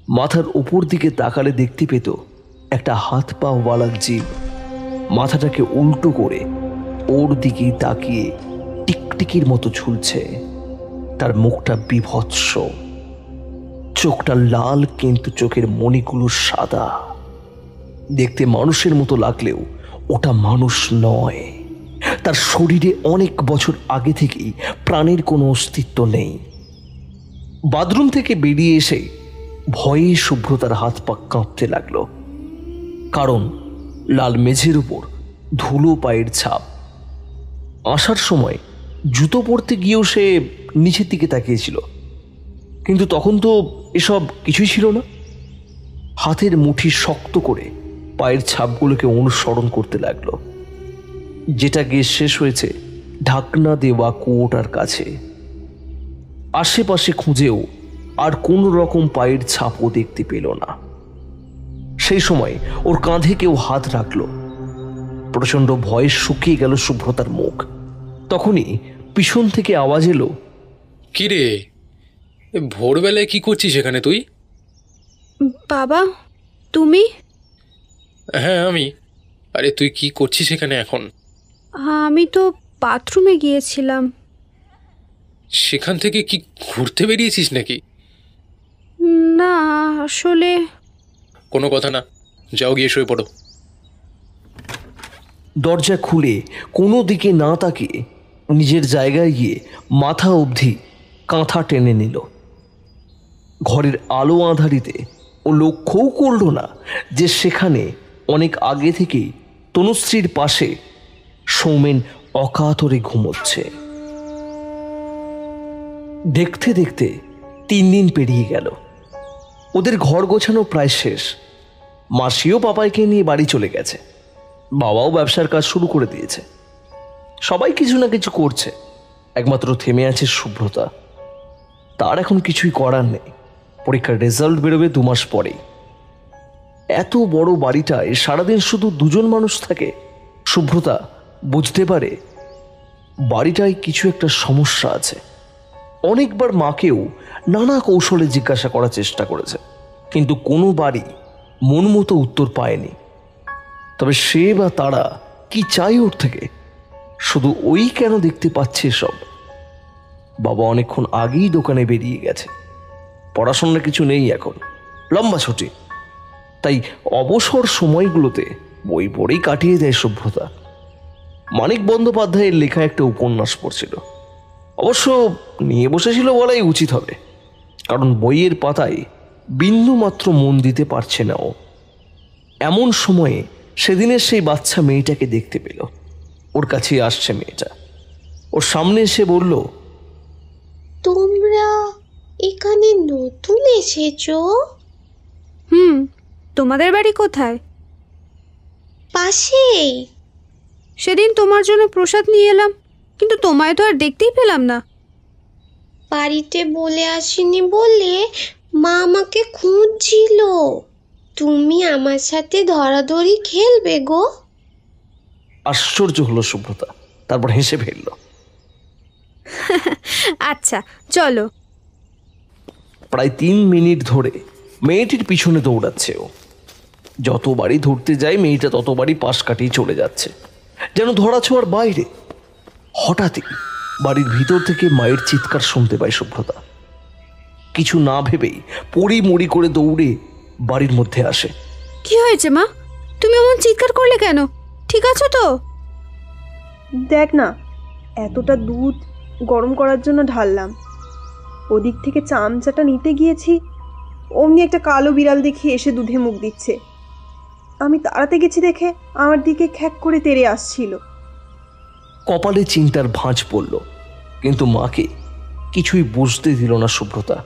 মাথার উপর দিকে তাকালে দেখতে পেত একটা হাত পা ওয়ালা জীব মাথাটাকে উল্টো করে ওর দিকে তাকিয়ে টিকটিকির মতো ঝুলছে। তার মুখটা বিভৎস, চোখটা লাল, কিন্তু চোখের মণিগুলো সাদা। দেখতে মানুষের মতো লাগলেও ওটা মানুষ নয়। তার শরীরে অনেক বছর আগে থেকেই প্রাণের কোনো অস্তিত্ব নেই। বাথরুম থেকে বেরিয়ে এসে ভয়ে শুভ্রতার হাত পা কাঁপতে লাগলো, কারণ লাল মেঝের উপর ধুলো পায়ের ছাপ। আসার সময় জুতো পরতে গিয়েও সে নিচের দিকে তাকিয়েছিল, কিন্তু তখন তো এসব কিছুই ছিল না। হাতের মুঠি শক্ত করে পায়ের ছাপগুলোকে অনুসরণ করতে লাগলো, যেটা গিয়ে শেষ হয়েছে ঢাকনা দেওয়া কুয়োটার কাছে। আশেপাশে খুঁজেও আর কোনো রকম পায়ের ছাপও দেখতে পেল না। সেই সময় ওর কাঁধে কেউ হাত রাখলো। প্রচন্ড ভয়ে শুকিয়ে গেল শুভ্রতার মুখ। তখনই পিছন থেকে আওয়াজ এলো, কি রে, ভোরবেলায় কি করছিস এখানে তুই? বাবা, তুমি? হ্যাঁ আমি। আরে তুই কি করছিস এখানে এখন? আমি তো বাথরুমে গিয়েছিলাম। সেখান থেকে কি ঘুরতে বেরিয়েছিস নাকি? না, আসলে কোনো কথা না, যাও গিয়ে শুয়ে পড়ো। দরজা খুলে কোনো দিকে না তাকিয়ে নিজের জায়গায় গিয়ে মাথা অবধি কাঁথা টেনে নিল। ঘরের আলো আঁধারিতে ও লক্ষ্যও করল না যে সেখানে অনেক আগে থেকেই তনুশ্রীর পাশে সৌমেন অকাতরে ঘুমোচ্ছে। দেখতে দেখতে 3 দিন পেরিয়ে গেল। ওদের ঘর গোছানো প্রায় শেষ। মাসিও পাপাইকে নিয়ে বাড়ি চলে গেছে। বাবাও ব্যবসার কাজ শুরু করে দিয়েছে। সবাই কিছু না কিছু করছে। একমাত্র থেমে আছে শুভ্রতা। তার এখন কিছুই করার নেই। পরীক্ষার রেজাল্ট বেরোবে 2 মাস পরেই। এত বড় বাড়িটায় সারাদিন শুধু 2 জন মানুষ থাকে। শুভ্রতা বুঝতে পারে বাড়িটায় কিছু একটা সমস্যা আছে। অনেকবার মাকেও নানা কৌশলে জিজ্ঞাসা করার চেষ্টা করেছে, কিন্তু কোনো বাড়ি মন মতো উত্তর পায়নি। তবে সে বা তারা কি চাই ওর থেকে? শুধু ওই কেন দেখতে পাচ্ছে সব? বাবা অনেকক্ষণ আগেই দোকানে বেরিয়ে গেছে। পড়াশোনার কিছু নেই এখন, লম্বা ছুটি। তাই অবসর সময়গুলোতে বই পড়েই কাটিয়ে দেয় শুভ্রতা। মানিক বন্দ্যোপাধ্যায়ের লেখা একটা উপন্যাস পড়ছিল। অবশ্য নিয়ে বসেছিল বলাই উচিত হবে, কারণ বইয়ের পাতায় বিন্দু মাত্র মন দিতে পারছে না ও। এমন সময়ে সেদিনের সেই বাচ্চা মেয়েটাকে দেখতে পেল। ওর কাছে আসছে মেয়েটা। ওর সামনে এসে বলল, তোমরা এখানে নতুন এসেছো? তোমাদের বাড়ি কোথায়? পাশেই। সেদিন তোমার জন্য প্রসাদ নিয়ে এলাম, কিন্তু তোমায় তো আর দেখতেই পেলাম না। বাড়িতে বলে আসিনি বলে মা আমাকে খুঁজছিল। তুমি আমার সাথে ধরাধরি খেলবে গো? আশ্চর্য হলো শুভ্রতা, তারপর হেসে ফেলল। আচ্ছা চলো। প্রায় 3 মিনিট ধরে মেয়েটির পিছনে দৌড়াচ্ছে ও। যতবারই ধরতে যায় মেয়েটা ততবারই পাশ কাটিয়ে চলে যাচ্ছে, যেন ধরাছোঁয়ার বাইরে। হঠাৎই বাড়ির ভিতর থেকে মায়ের চিৎকার শুনতে পায় শুভ্রতা। কিছু না ভেবেই পড়ি মুড়ি করে দৌড়ে বাড়ির মধ্যে আসে। কি হয়েছে মা? তুমি এমন চিৎকার করলে কেন? ঠিক আছো তো? দেখ না, এতটা দুধ গরম করার জন্য ঢাললাম, ওদিক থেকে চামচাটা নিতে গিয়েছি, অমনি একটা কালো বিড়াল দেখি এসে দুধে মুখ দিচ্ছে। আমি তাড়াতে গেছি দেখে আমার দিকে খ্যাক করে তেড়ে আসছিল। কপালে চিন্তার ভাঁজ পড়ল, কিন্তু মাকে কিছুই বুঝতে দিল না শুভ্রতা।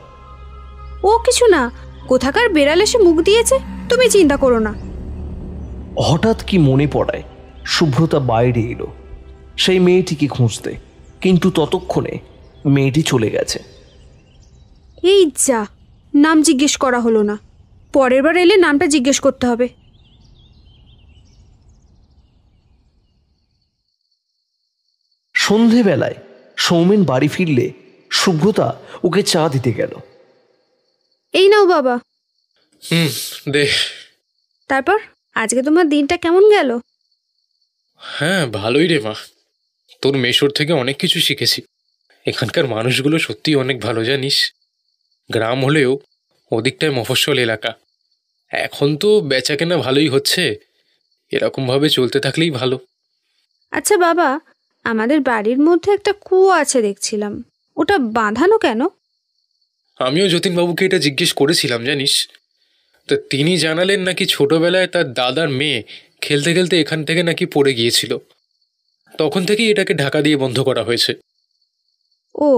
ও কিছু না, কোথাকার বেড়াল এসে মুখ দিয়েছে, তুমি চিন্তা করো না। হঠাৎ কি মনে পড়ায় শুভ্রতা বাইরে এলো সেই মেয়েটিকে খুঁজতে, কিন্তু ততক্ষণে মেয়েটি চলে গেছে। এই যা, নাম জিজ্ঞেস করা হলো না, পরের বার এলে নামটা জিজ্ঞেস করতে হবে। সন্ধেবেলায় সৌমেন বাড়ি ফিরলে শুভ্রতা ওকে চা দিতে গেল। এই নাও বাবা। দে। তারপর আজকে তোমার দিনটা কেমন গেল? হ্যাঁ, ভালোই রে মা। তোর মেশোর থেকে অনেক কিছু শিখেছি। এখানকার মানুষগুলো সত্যি অনেক ভালো, জানিস। গ্রাম হলেও ওদিকটায় মফস্বল এলাকা। এখন তো বেচা কেনা ভালোই হচ্ছে, এরকমভাবে চলতে থাকলেই ভালো। আচ্ছা বাবা, আমাদের বাড়ির মধ্যে একটা কুয়ো আছে দেখছিলাম, ওটা বাঁধানো কেন? আমিও যতীনবাবুকে এটা জিজ্ঞেস করেছিলাম, জানিস। তা তিনি জানালেন নাকি ছোটবেলায় তার দাদার মেয়ে খেলতে খেলতে এখান থেকে নাকি পড়ে গিয়েছিল, তখন থেকেই এটাকে ঢাকা দিয়ে বন্ধ করা হয়েছে। ও,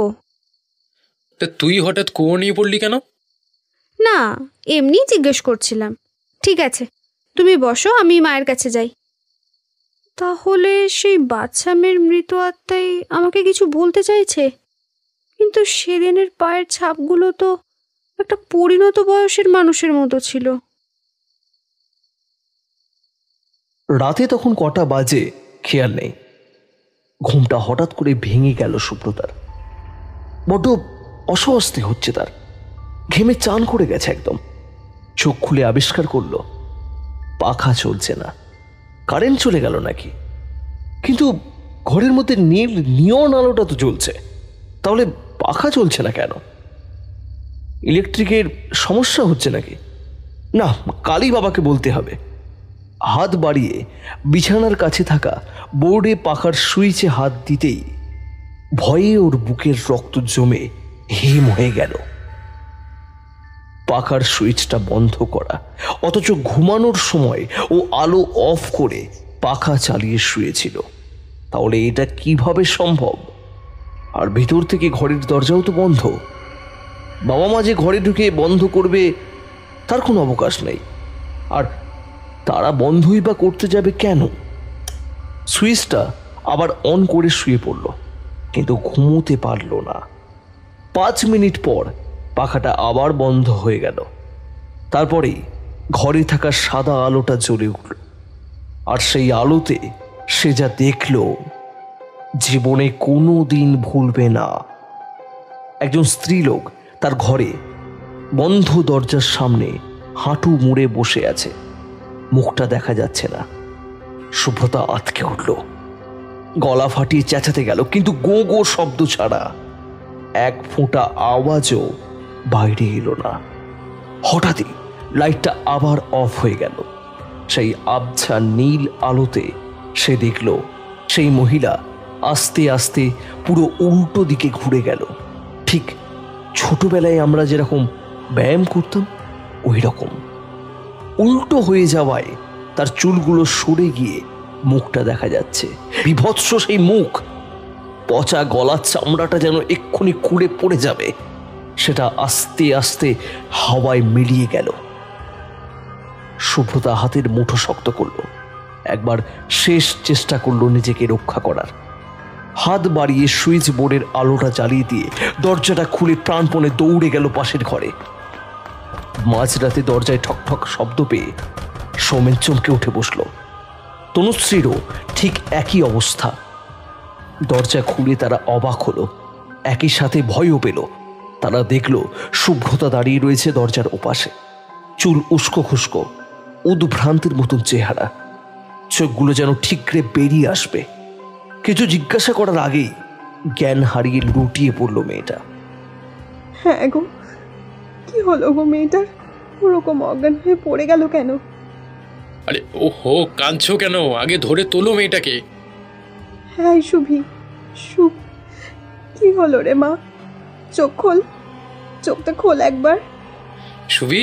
তা তুই হঠাৎ কুয়ো নিয়ে পড়লি কেন? না, এমনি জিজ্ঞেস করছিলাম। ঠিক আছে, তুমি বসো, আমি মায়ের কাছে যাই। তাহলে সেই বাচ্চা মেয়ের মৃত আত্মাই আমাকে কিছু বলতে চাইছে, কিন্তু সেদিনের পায়ের ছাপগুলো তো একটা পরিণত বয়সের মানুষের মতো ছিল। রাতে তখন কটা বাজে খেয়াল নেই। ঘুমটা হঠাৎ করে ভেঙে গেল শুভ্রতার। বড্ড অস্বস্তি হচ্ছে তার, ঘেমে চান করে গেছে একদম। চোখ খুলে আবিষ্কার করলো পাখা চলছে না, কারেন্ট চলে গেল নাকি। কিন্তু ঘরের মধ্যে নীল নিয়ন আলোটা তো জ্বলছে, তাহলে পাখা চলছে না কেন? ইলেকট্রিকের সমস্যা হচ্ছে নাকি? না, কালী বাবাকে বলতে হবে। হাত বাড়িয়ে বিছানার কাছে থাকা বোর্ডে পাখার সুইচে হাত দিতেই ভয়ে ওর বুকের রক্ত জমে হিম হয়ে গেল। পাখার সুইচটা বন্ধ করা, অথচ ঘুমানোর সময় ও আলো অফ করে পাখা চালিয়ে শুয়েছিল। তাহলে এটা কিভাবে সম্ভব? আর ভিতর থেকে ঘরের দরজাও তো বন্ধ। বাবা মা যে ঘরে ঢুকে বন্ধ করবে তার কোনো অবকাশ নেই। আর তারা বন্ধই বা করতে যাবে কেন? সুইচটা আবার অন করে শুয়ে পড়ল, কিন্তু ঘুমোতে পারল না। 5 মিনিট পর পাখাটা আবার বন্ধ হয়ে গেল। তারপরেই ঘরে থাকা সাদা আলোটা জ্বলে উঠল, আর সেই আলোতে সে যা দেখল জীবনে কোনো দিন ভুলবে না। একজন স্ত্রীলোক তার ঘরে বন্ধ দরজার সামনে হাঁটু মুড়ে বসে আছে, মুখটা দেখা যাচ্ছে না। শুভ্রতা আঁতকে উঠল, গলা ফাটিয়ে চেঁচাতে গেল, কিন্তু গো গো শব্দ ছাড়া এক ফোঁটা আওয়াজও বাইরে এলো না। হঠাৎই লাইটটা আবার অফ হয়ে গেল। সেই আবছা নীল আলোতে সে দেখল সেই মহিলা আস্তে আস্তে পুরো উল্টো দিকে ঘুরে গেল। ঠিক ছোটবেলায় আমরা যেরকম ব্যায়াম করতাম ওই রকম। উল্টো হয়ে যাওয়ায় তার চুলগুলো সরে গিয়ে মুখটা দেখা যাচ্ছে। বিভৎস সেই মুখ, পচা গলার চামড়াটা যেন এক্ষুনি খুঁড়ে পড়ে যাবে। সেটা আস্তে আস্তে হাওয়ায় মিলিয়ে গেল। শুভ্রতা হাতের মুঠো শক্ত করল, একবার শেষ চেষ্টা করলো নিজেকে রক্ষা করার। হাত বাড়িয়ে সুইচ বোর্ডের আলোটা জ্বালিয়ে দিয়ে দরজাটা খুলে প্রাণপণে দৌড়ে গেল পাশের ঘরে। মাঝরাতে দরজায় ঠকঠক শব্দ পেয়ে সৌমেন চমকে উঠে বসল। তনুশ্রীরও ঠিক একই অবস্থা। দরজা খুলে তারা অবাক হলো, একই সাথে ভয়ও পেল। তারা দেখল শুভ্রতা দাঁড়িয়ে রয়েছে দরজার ওপাশে, চুল উস্কো খুস্কো, উদ্ভ্রান্তির মতন চেহারা, চোখগুলো যেন ঠিকরে বেরিয়ে আসবে। কিছু জিজ্ঞাসা করার আগেই জ্ঞান হারিয়ে লুটিয়ে পড়ল মেয়েটা। হ্যাঁ গো, কি হলো গো মেয়েটার? ওরকম অজ্ঞান হয়ে পড়ে গেল কেন? আরে ওহো, কাঁদছো কেন? আগে ধরে তোলো মেয়েটাকে। হ্যাঁ শুভি, শুভ, কি হলো রে মা? চোখ খোল, চোখটা খোল একবার। শুভি,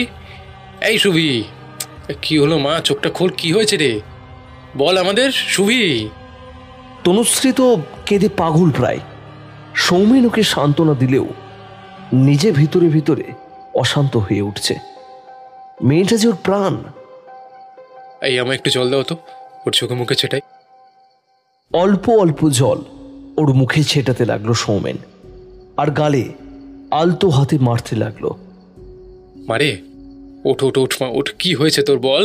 এই শুভি, কি হলো মা? চোখটা খোল, কি হয়েছে রে? বল আমাদের শুভি। তনুশ্রী তো কেঁদে পাগল প্রায়। সৌমেন ওকে সান্ত্বনা দিলেও নিজে ভিতরে ভিতরে অশান্ত হয়ে উঠছে। মেয়েটা যে ওর প্রাণ। এই আমায় একটু জল দাও তো, ওর চোখে মুখে ছেটাই। অল্প অল্প জল ওর মুখে ছেটাতে লাগলো সৌমেন, আর গালে আলতো হাতে মারতে লাগলো। মারে, ওঠ ওঠ ওঠ মা, ওঠ, কি হয়েছে তোর বল,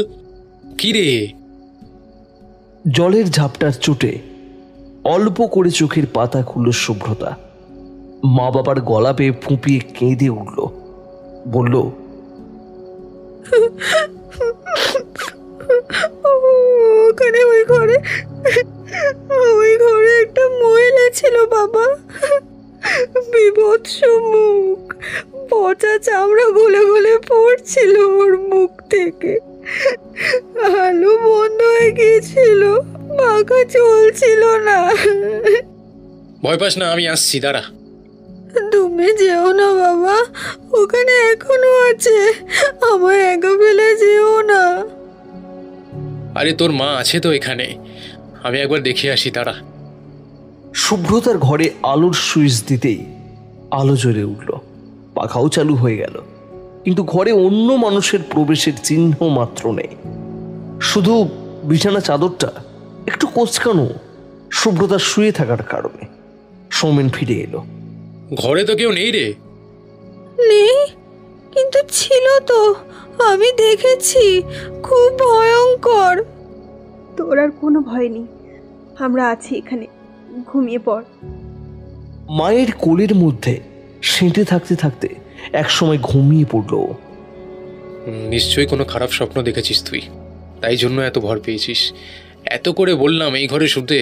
কি রে? জলের ঝাপটার চোটে অল্প করে চোখের পাতা খুলল শুভ্রতা। মা বাবার গলা পেয়ে ফুঁপিয়ে কেঁদে উঠল, বলল, ওখানে ওই ঘরে একটা মহিলা ছিল বাবা, বিভৎস মুখ, পচা চামড়া গলে গলে পড়ছিল ওর মুখ থেকে, আলো বন্ধ হয়ে গিয়েছিল, পাখা চলছিল না। ভয় পাস না, আমি আসছি, দাঁড়া। তুমি যেও না বাবা, ওখানে এখনো আছে, আমায় একা ফেলে যেও না। আরে তোর মা আছে তো এখানে, আমি একবার দেখে আসি, দাঁড়া। শুভ্রতার ঘরে আলোর সুইচ দিতেই আলো জ্বলে উঠল, পাখাও চালু হয়ে গেল, কিন্তু ঘরে অন্য মানুষের প্রবেশের চিহ্ন মাত্র নেই। শুধু বিছানা চাদরটা একটু কোঁচকানো, শুভ্রতা শুয়ে থাকার কারণে। সৌমেন ফিরে এলো। ঘরে তো কেউ নেই রে। নেই? কিন্তু ছিল তো, আমি দেখেছি, খুব ভয়ঙ্কর। তোর আর কোনো ভয় নেই, আমরা আছি এখানে, ঘুমিয়ে পড়। মায়ের কোলের মধ্যে সেঁটে থাকতে থাকতে একসময় ঘুমিয়ে পড়ল। নিশ্চয়ই কোনো খারাপ স্বপ্ন দেখেছিস তুই, তাই জন্য এত ভয় পেয়েছিস। এত করে বললাম এই ঘরে শুতে।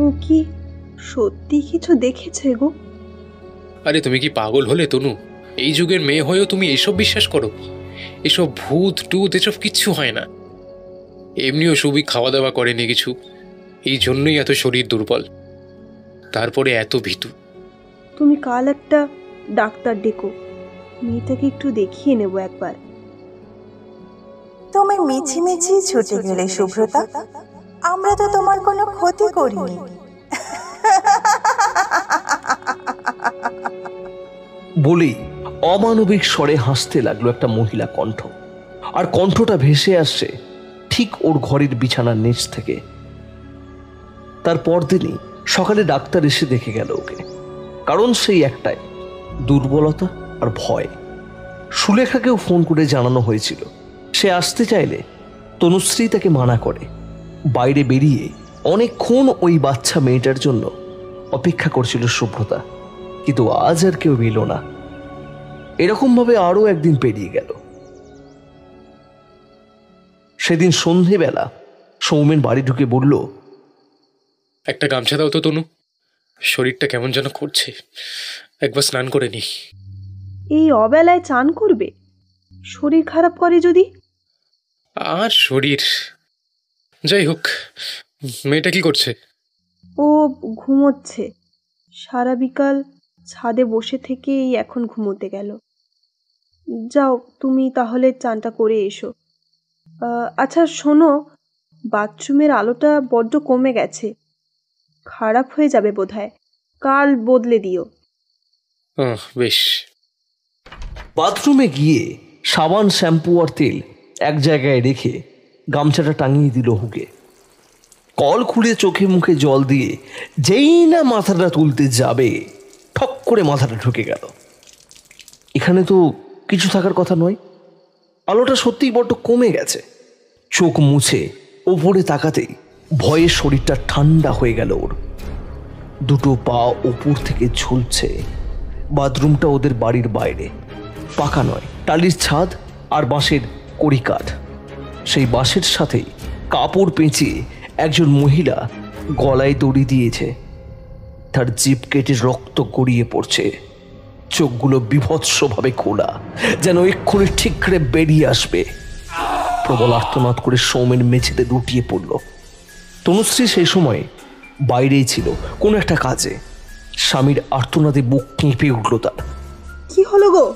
ও কি সত্যি কিছু দেখেছে গো? আরে তুমি কি পাগল হলে তনু? এই যুগের মেয়ে হয়েও তুমি এইসব বিশ্বাস করো? এসব ভূত টুত এসব কিচ্ছু হয় না। এমনিও সুবি খাওয়া দাওয়া করেনি কিছু, এই জন্যই এত শরীর দুর্বল, তারপরে এত ভীতু। তুমি কাল একটা ডাক্তার ডেকো, মেয়েটাকে একটু দেখিয়ে নেব একবার। তুমি মিছিমিছি ছুটে গেলে শুভ্রতা, আমরা তো তোমার কোনো ক্ষতি করিনি। বলেই অমানবিক স্বরে হাসতে লাগলো একটা মহিলা কণ্ঠ, আর কণ্ঠটা ভেসে আসছে ঠিক ওর ঘরের বিছানার নিচ থেকে। তার পরদিনই সকালে ডাক্তার এসে দেখে গেল ওকে, কারণ সেই একটাই, দুর্বলতা আর ভয়। সুলেখাকেও ফোন করে জানানো হয়েছিল, সে আসতে চাইলে তনুশ্রী তাকে মানা করে। বাইরে বেরিয়ে অনেকক্ষণ ওই বাচ্চা মেয়েটার জন্য অপেক্ষা করছিল শুভ্রতা, কিন্তু আজ আর কেউ এলো না। এরকমভাবে আরো একদিন পেরিয়ে গেল। সেদিন সন্ধেবেলা সৌমেন বাড়ি ঢুকে বলল, একটা গামছা দাও তো তনু, শরীরটা কেমন যেন করছে, একবার স্নান করে নি। এই অবেলায় চান করবে? শরীর খারাপ করে যদি। আর শরীর, যাই হোক, মেয়েটা কি করছে? ও ঘুমোচ্ছে, সারা বিকাল ছাদে বসে থেকেই এখন ঘুমোতে গেল। যাও তুমি তাহলে চানটা করে এসো। আচ্ছা শোনো, বাথরুমের আলোটা বড্ড কমে গেছে, খারাপ হয়ে যাবে বোধহয়, কাল বদলে দিও। বেশ। বাথরুমে গিয়ে সাবান, শ্যাম্পু আর তেল এক জায়গায় রেখে গামছাটা টাঙিয়ে দিল হুকে। কল খুলে চোখে মুখে জল দিয়ে যেই না মাথাটা তুলতে যাবে, ঠক করে মাথাটা ঢুকে গেল। এখানে তো কিছু থাকার কথা নয়, আলোটা সত্যিই বড্ড কমে গেছে। চোখ মুছে ওপরে তাকাতেই ভয়ে শরীরটা ঠান্ডা হয়ে গেল ওর। দুটো পা ওপর থেকে ঝুলছে। বাথরুমটা ওদের বাড়ির বাইরে, পাকা নয়, টালির ছাদ আর বাঁশের কড়িকাঠ। সেই বাঁশের সাথেই কাপড় পেঁচিয়ে একজন মহিলা গলায় দড়ি দিয়েছে, তার জিভ কেটে রক্ত গড়িয়ে পড়ছে। চোখগুলো বিভৎসভাবে খোলা, যেন এক্ষুনি ঠিকরে বেরিয়ে আসবে। প্রবল আর্তনাদ করে সৌমেন মেঝেতে লুটিয়ে পড়ল। তনুশ্রী সেই সময় বাইরেই ছিল কোনো একটা কাজে। স্বামীর আর্তনাদে বুক কেঁপে উঠল তার। কি হলো গো,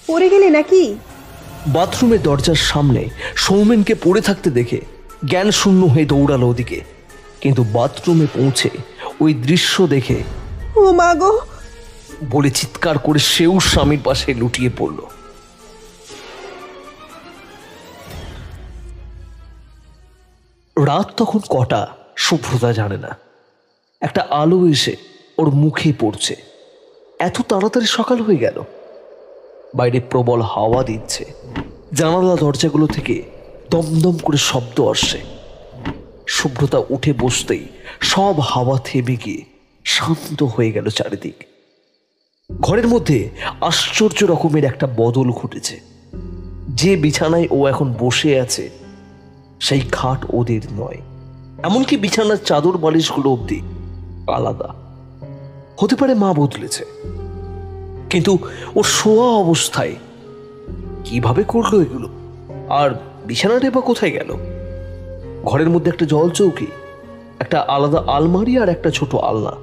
পড়ে গেলে নাকি? বাথরুমের দরজার সামনে সৌমেনকে পড়ে থাকতে দেখে জ্ঞান শূন্য হয়ে দৌড়ালো ওদিকে, কিন্তু বাথরুমে পৌঁছে ওই দৃশ্য দেখে ও মা গো বলে চিৎকার করে সেও স্বামীর পাশে লুটিয়ে পড়ল। রাত তখন কটা শুভ্রতা জানে না। একটা আলো এসে ওর মুখে পড়ছে। এত তাড়াতাড়ি সকাল হয়ে গেল। বাইরে প্রবল হাওয়া দিচ্ছে। জানালা দরজাগুলো থেকে দমদম করে শব্দ আসছে। শুভ্রতা উঠে বসতেই সব হাওয়া থেমে গিয়ে শান্ত হয়ে গেল চারিদিক। ঘরের মধ্যে আশ্চর্য রকমের একটা বদল ঘটেছে। যে বিছানায় ও এখন বসে আছে সেই খাট ওদের নয়। এমনকি বিছানার চাদর বালিশগুলো অবধি আলাদা। হতে পারে মা বদলেছে, কিন্তু ওর শোয়া অবস্থায় কিভাবে করলো এগুলো? আর বিছানাটা বা কোথায় গেল? ঘরের মধ্যে একটা জল চৌকি, একটা আলাদা আলমারি আর একটা ছোট আলনা।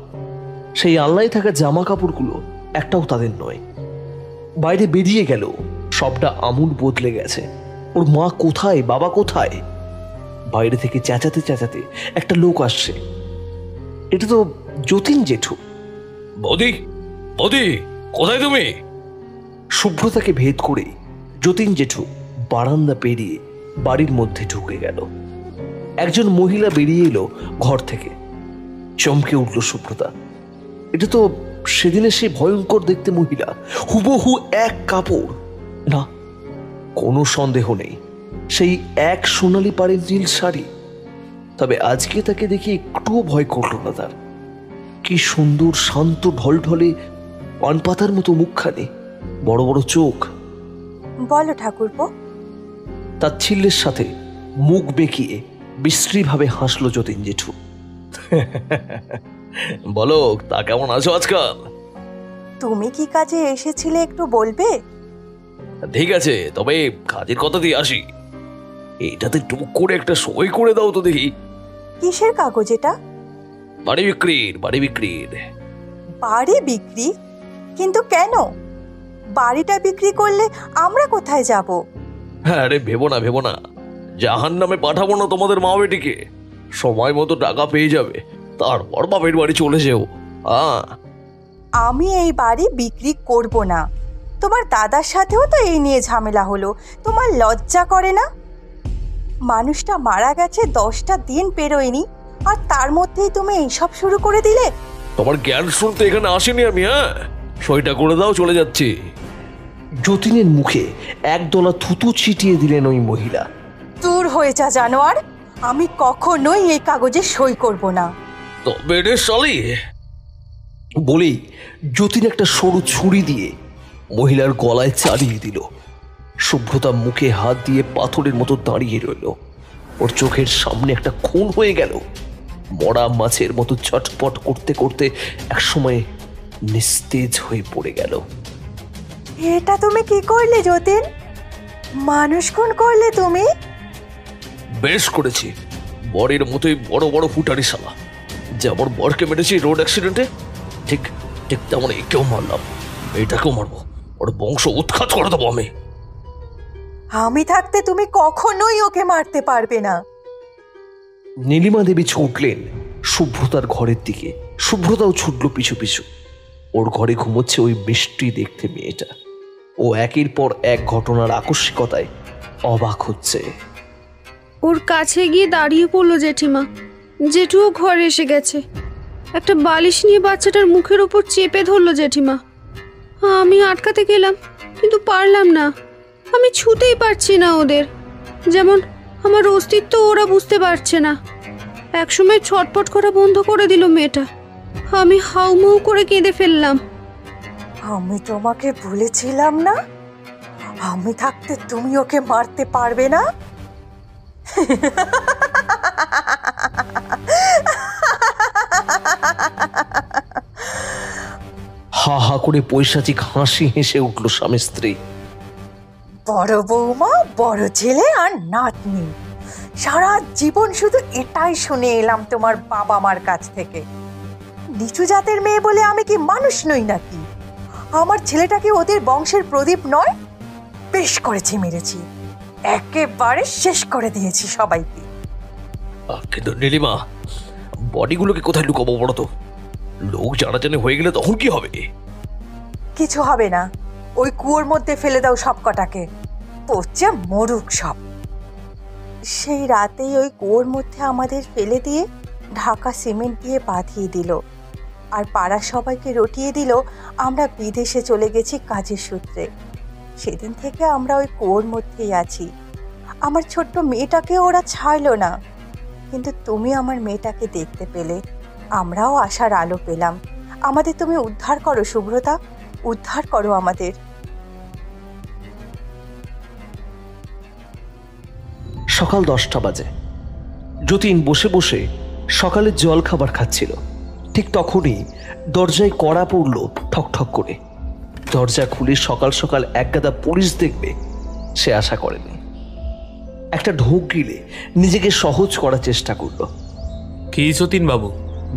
সেই আলনায় থাকা জামা কাপড়গুলো একটাও তাদের নয়। বাইরে বেরিয়ে গেল সবটা আমূল বদলে গেছে। ওর মা কোথায়, বাবা কোথায়? বাইরে থেকে চেঁচাতে চেঁচাতে একটা লোক আসছে। এটা তো যতীন জেঠু। বৌদি, বৌদি, কোথায় তুমি? শুভ্রতাকে ভেদ করে যতীন জেঠু বারান্দা পেরিয়ে বাড়ির মধ্যে ঢুকে গেল। একজন মহিলা বেরিয়ে এলো ঘর থেকে। চমকে উঠল শুভ্রতা। এটা তো সেদিনের সেই ভয়ঙ্কর দেখতে মহিলা, হুবহু এক কাপড়। না, কোনো সন্দেহ নেই, সেই এক সোনালি পাড়ের নীল শাড়ি। তবে আজকে তাকে দেখে একটুও ভয় করল না তার। কি সুন্দর শান্ত ঢলঢলে পান পাতার মতো মুখখানি, বড় বড় চোখ। বলো ঠাকুরপো। তাচ্ছিল্যের সাথে মুখ বেঁকিয়ে বিশ্রীভাবে হাসলো যতীন জেঠু। বলো, তা কেমন আছো আজকাল? তুমি কি কাজে এসেছিলে একটু বলবে? ঠিক আছে, তবে কাজের কথা দিয়ে আসি। এটাতে টুক করে একটা সই করে দাও তো দেখি। কিসের কাগজ এটা? বাড়ি বিক্রির, বাড়ি বিক্রির। বাড়ি বিক্রি? কিন্তু কেন? বাড়িটা বিক্রি করলে আমরা কোথায় যাব? হ্যাঁ রে, ভেবো না, ভেবো না। জাহান নামে পাঠাবো না তোমাদের মা বেটিকে। সময় মতো টাকা পেয়ে যাবে, তারপর বাপের বাড়ি চলে যেও। আমি এই বাড়ি বিক্রি করব না। তোমার দাদার সাথেও তো এই নিয়ে ঝামেলা হলো। তোমার লজ্জা করে না? মানুষটা মারা গেছে 10টা দিন পেরোয়নি, আর তার মধ্যেই তুমি এইসব শুরু করে দিলে। তোমার জ্ঞান শুনতে এখানে আসিনি আমি। সইটা করে দাও, চলে যাচ্ছি। যতীনের মুখে একদলা থুতু ছিটিয়ে দিলেন ওই মহিলা। দূর হয়ে যা জানোয়ার, আমি কখনোই এই কাগজে সই করব না। তবে রে শালি, বলেই যতীন একটা সরু ছুরি দিয়ে মহিলার গলায় চালিয়ে দিল। শুভ্রতা মুখে হাত দিয়ে পাথরের মতো দাঁড়িয়ে রইল। ওর চোখের সামনে একটা খুন হয়ে গেল। মরা মাছের মতো ছটপট করতে করতে একসময় নিস্তেজ হয়ে পড়ে গেল। এটা তুমি কি করলে যতীন? মানুষ খুন করলে তুমি? বেশ করেছি। বরের মতোই বড় বড় ফুটারি শালা। যেমন বরকে মেরেছি রোড অ্যাক্সিডেন্টে, ঠিক ঠিক তেমন একেও মারলাম, এটাকেও মারবো। ওর বংশ উৎখাত করে দেবো আমি। আমি থাকতে তুমি কখনোই ওকে মারতে পারবে না। নীলিমা দেবী ছুটলেন শুভ্রতার ঘরের দিকে। শুভ্রতাও ছুটল পিছু পিছু। ওর ঘরে ঘুমোচ্ছে ওই মিষ্টি দেখতে মেয়েটা। ও একের পর এক ঘটনার আকস্মিকতায় অবাক হচ্ছে। ওর কাছে গিয়ে দাঁড়িয়ে পড়লো জেঠিমা। জেঠুও ঘরে এসে গেছে। একটা বালিশ নিয়ে বাচ্চাটার মুখের ওপর চেপে ধরলো জেঠিমা। আমি আটকাতে গেলাম, কিন্তু পারলাম না। আমি ছুতেই পারছি না ওদের। যেমন আমার অস্তিত্ব ওরা বুঝতে পারছে না। একসময় ছটপট করা বন্ধ করে দিল মেয়েটা। আমি হাউমাউ করে কেঁদে ফেললাম। আমি তোমাকে বলেছিলাম না, আমি থাকতে তুমি ওকে মারতে পারবে না। হা হা করে পৈশাচিক হাসি হেসে উঠল স্বামী স্ত্রী। বড় বৌমা, বড় ছেলে আর নাতনি, সারা জীবন শুধু এটাই শুনে এলাম তোমার বাবা মার কাছ থেকে। নিচু জাতের মেয়ে বলে আমি কি মানুষ নই নাকি? আমার ছেলেটা কি ওদের বংশের প্রদীপ নয়? বেশ করেছি, মেরেছি, একেবারে শেষ করে দিয়েছি সবাইকে। কিন্তু নীলিমা, বডিগুলোকে কোথায় লুকাবো বড় তো? লোক জানাজানি হয়ে গেলে তখন কি হবে? কিছু হবে না, ওই কুয়োর মধ্যে ফেলে দাও সব কটাকে, পচে মরুক সব। সেই রাতেই ওই কুয়োর মধ্যে আমাদের ফেলে দিয়ে ঢাকা সিমেন্ট দিয়ে বাঁধিয়ে দিল, আর পাড়ার সবাইকে রটিয়ে দিল আমরা বিদেশে চলে গেছি কাজের সূত্রে। সেদিন থেকে আমরা ওই কুয়োর মধ্যেই আছি। আমার ছোট্ট মেয়েটাকে ওরা ছাড়লো না, কিন্তু তুমি আমার মেয়েটাকে দেখতে পেলে, আমরাও আশার আলো পেলাম। আমাদের তুমি উদ্ধার করো শুভ্রতা, উদ্ধার করো আমাদের। সকাল 10টা বাজে। যতীন বসে বসে সকালের জল খাবার খাচ্ছিল। ঠিক তখনই দরজায় কড়া পড়ল ঠকঠক করে। দরজা খুলে সকাল সকাল একগাদা পুলিশ দেখবে সে আশা করেনি। একটা ঢোক গিলে নিজেকে সহজ করার চেষ্টা করলো। কি যতীন বাবু,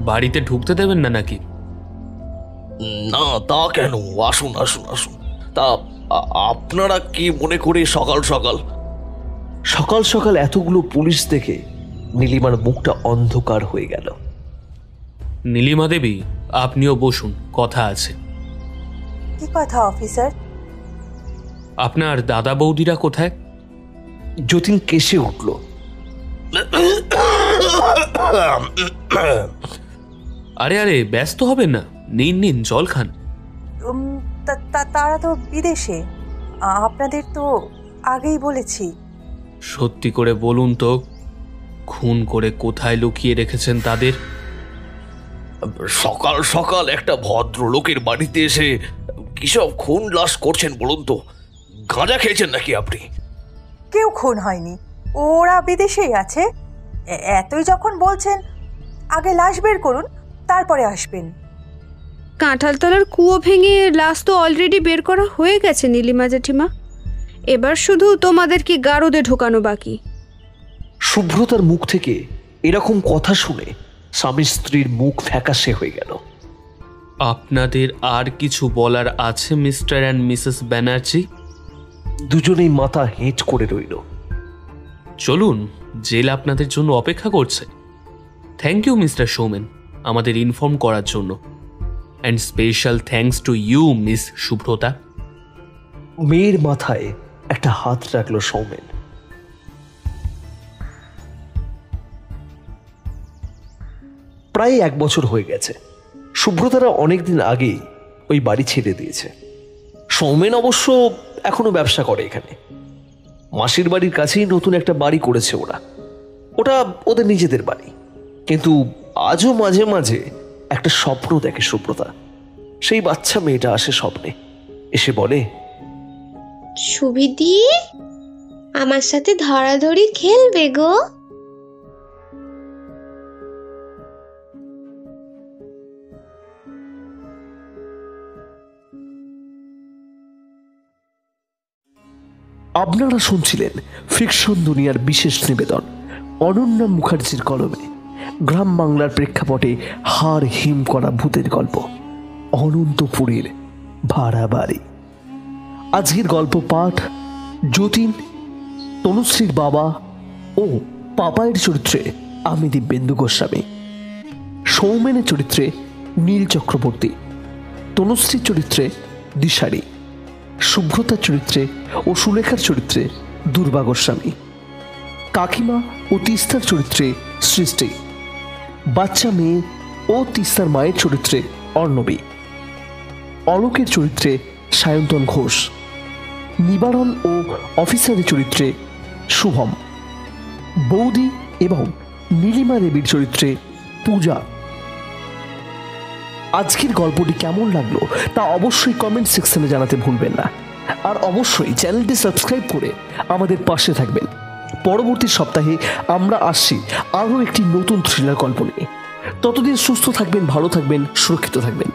বাড়িতে ঢুকতে দেবেন না নাকি? না, তা কেন? আসুন আসুন আসুন। তা আপনারা কি মনে করে সকাল সকাল? সকাল সকাল এতগুলো পুলিশ দেখে নীলিমার মুখটা অন্ধকার হয়ে গেল। নীলিমা দেবী, আপনিও বসুন, কথা আছে। কি কথা অফিসার? আপনার দাদা বৌদিরা কোথায়? যতীন কেসে উঠল। আরে আরে, ব্যস্ত হবেন না, নিন নিন, জল খান। তারা তো বিদেশে, আপনাদের তো আগেই বলেছি। সত্যি করে বলুন তো, খুন করে কোথায় লুকিয়ে রেখেছেন তাদের? সকাল সকাল একটা ভদ্রলোকের বাড়িতে এসে কিসব খুন লাশ করছেন বলুন তো? গাঁজা খেয়েছেন নাকি আপনি? কেউ খুন হয়নি, ওরা বিদেশেই আছে। এতই যখন বলছেন, আগে লাশ বের করুন, তারপরে আসবেন। কাঁঠালতলার কুয়ো ভেঙে লাশ তো অলরেডি বের করা হয়ে গেছে নীলিমা জেঠিমা, এবার শুধু তোমাদেরকে গারদে ঢোকানো বাকি। শুভ্রতার মুখ থেকে এরকম কথা শুনে স্বামী স্ত্রীর মুখ ফ্যাকাশে হয়ে গেল। আপনাদের আর কিছু বলার আছে মিস্টার অ্যান্ড মিসেস ব্যানার্জি? দুজনেই মাথা হেঁট করে রইল। চলুন, জেল আপনাদের জন্য অপেক্ষা করছে। থ্যাংক ইউ মিস্টার সৌমেন আমাদের ইনফর্ম করার জন্য, and special thanks to you miss Shubhrata. মেয়ের মাথায় একটা হাত রাখলো সৌমেন। প্রায় 1 বছর হয়ে গেছে। শুভ্রতারা অনেকদিন আগেই ওই বাড়ি ছেড়ে দিয়েছে। সৌমেন অবশ্য এখনো ব্যবসা করে এখানে। মাসির বাড়ির কাছেই নতুন একটা বাড়ি করেছে ওরা। ওটা ওদের নিজেদের বাড়ি। কিন্তু আজও মাঝে মাঝে একটা স্বপ্ন দেখে শুভ্রতা। সেই বাচ্চা মেয়েটা আসে স্বপ্নে, এসে বলে, সুবিদি আমার সাথে ধরাধরি খেলবে গো। আপনারা শুনছিলেন ফিকশন দুনিয়ার বিশেষ নিবেদন অনন্যা মুখার্জির কলমে গ্রাম বাংলার প্রেক্ষাপটে হাড় হিম করা ভূতের গল্প অনন্তপুরের ভাড়া বাড়ি। আজকের গল্প পাঠ যতীন, তনুশ্রীর বাবা ও পাপায়ের চরিত্রে আমি দিব্যেন্দু গোস্বামী, সৌমেনের চরিত্রে নীল চক্রবর্তী, তনুশ্রীর চরিত্রে দিশারি, শুভ্রতার চরিত্রে ও সুলেখার চরিত্রে দুর্বা গোস্বামী, কাকিমা ও তিস্তার চরিত্রে সৃষ্টি, বাচ্চা মেয়ে ও তিস্তার মায়ের চরিত্রে অর্ণবী, অলোকের চরিত্রে সায়ন্তন ঘোষ, নিবারণ ও অফিসারের চরিত্রে শুভম, বৌদি এবং নীলিমা দেবীর চরিত্রে পূজা। আজকের গল্পটি কেমন লাগলো তা অবশ্যই কমেন্ট সেকশনে জানাতে ভুলবেন না। আর অবশ্যই চ্যানেলটি সাবস্ক্রাইব করে আমাদের পাশে থাকবেন। পরবর্তী সপ্তাহে আমরা আসছি আরও একটি নতুন থ্রিলার গল্প নিয়ে। ততদিন সুস্থ থাকবেন, ভালো থাকবেন, সুরক্ষিত থাকবেন।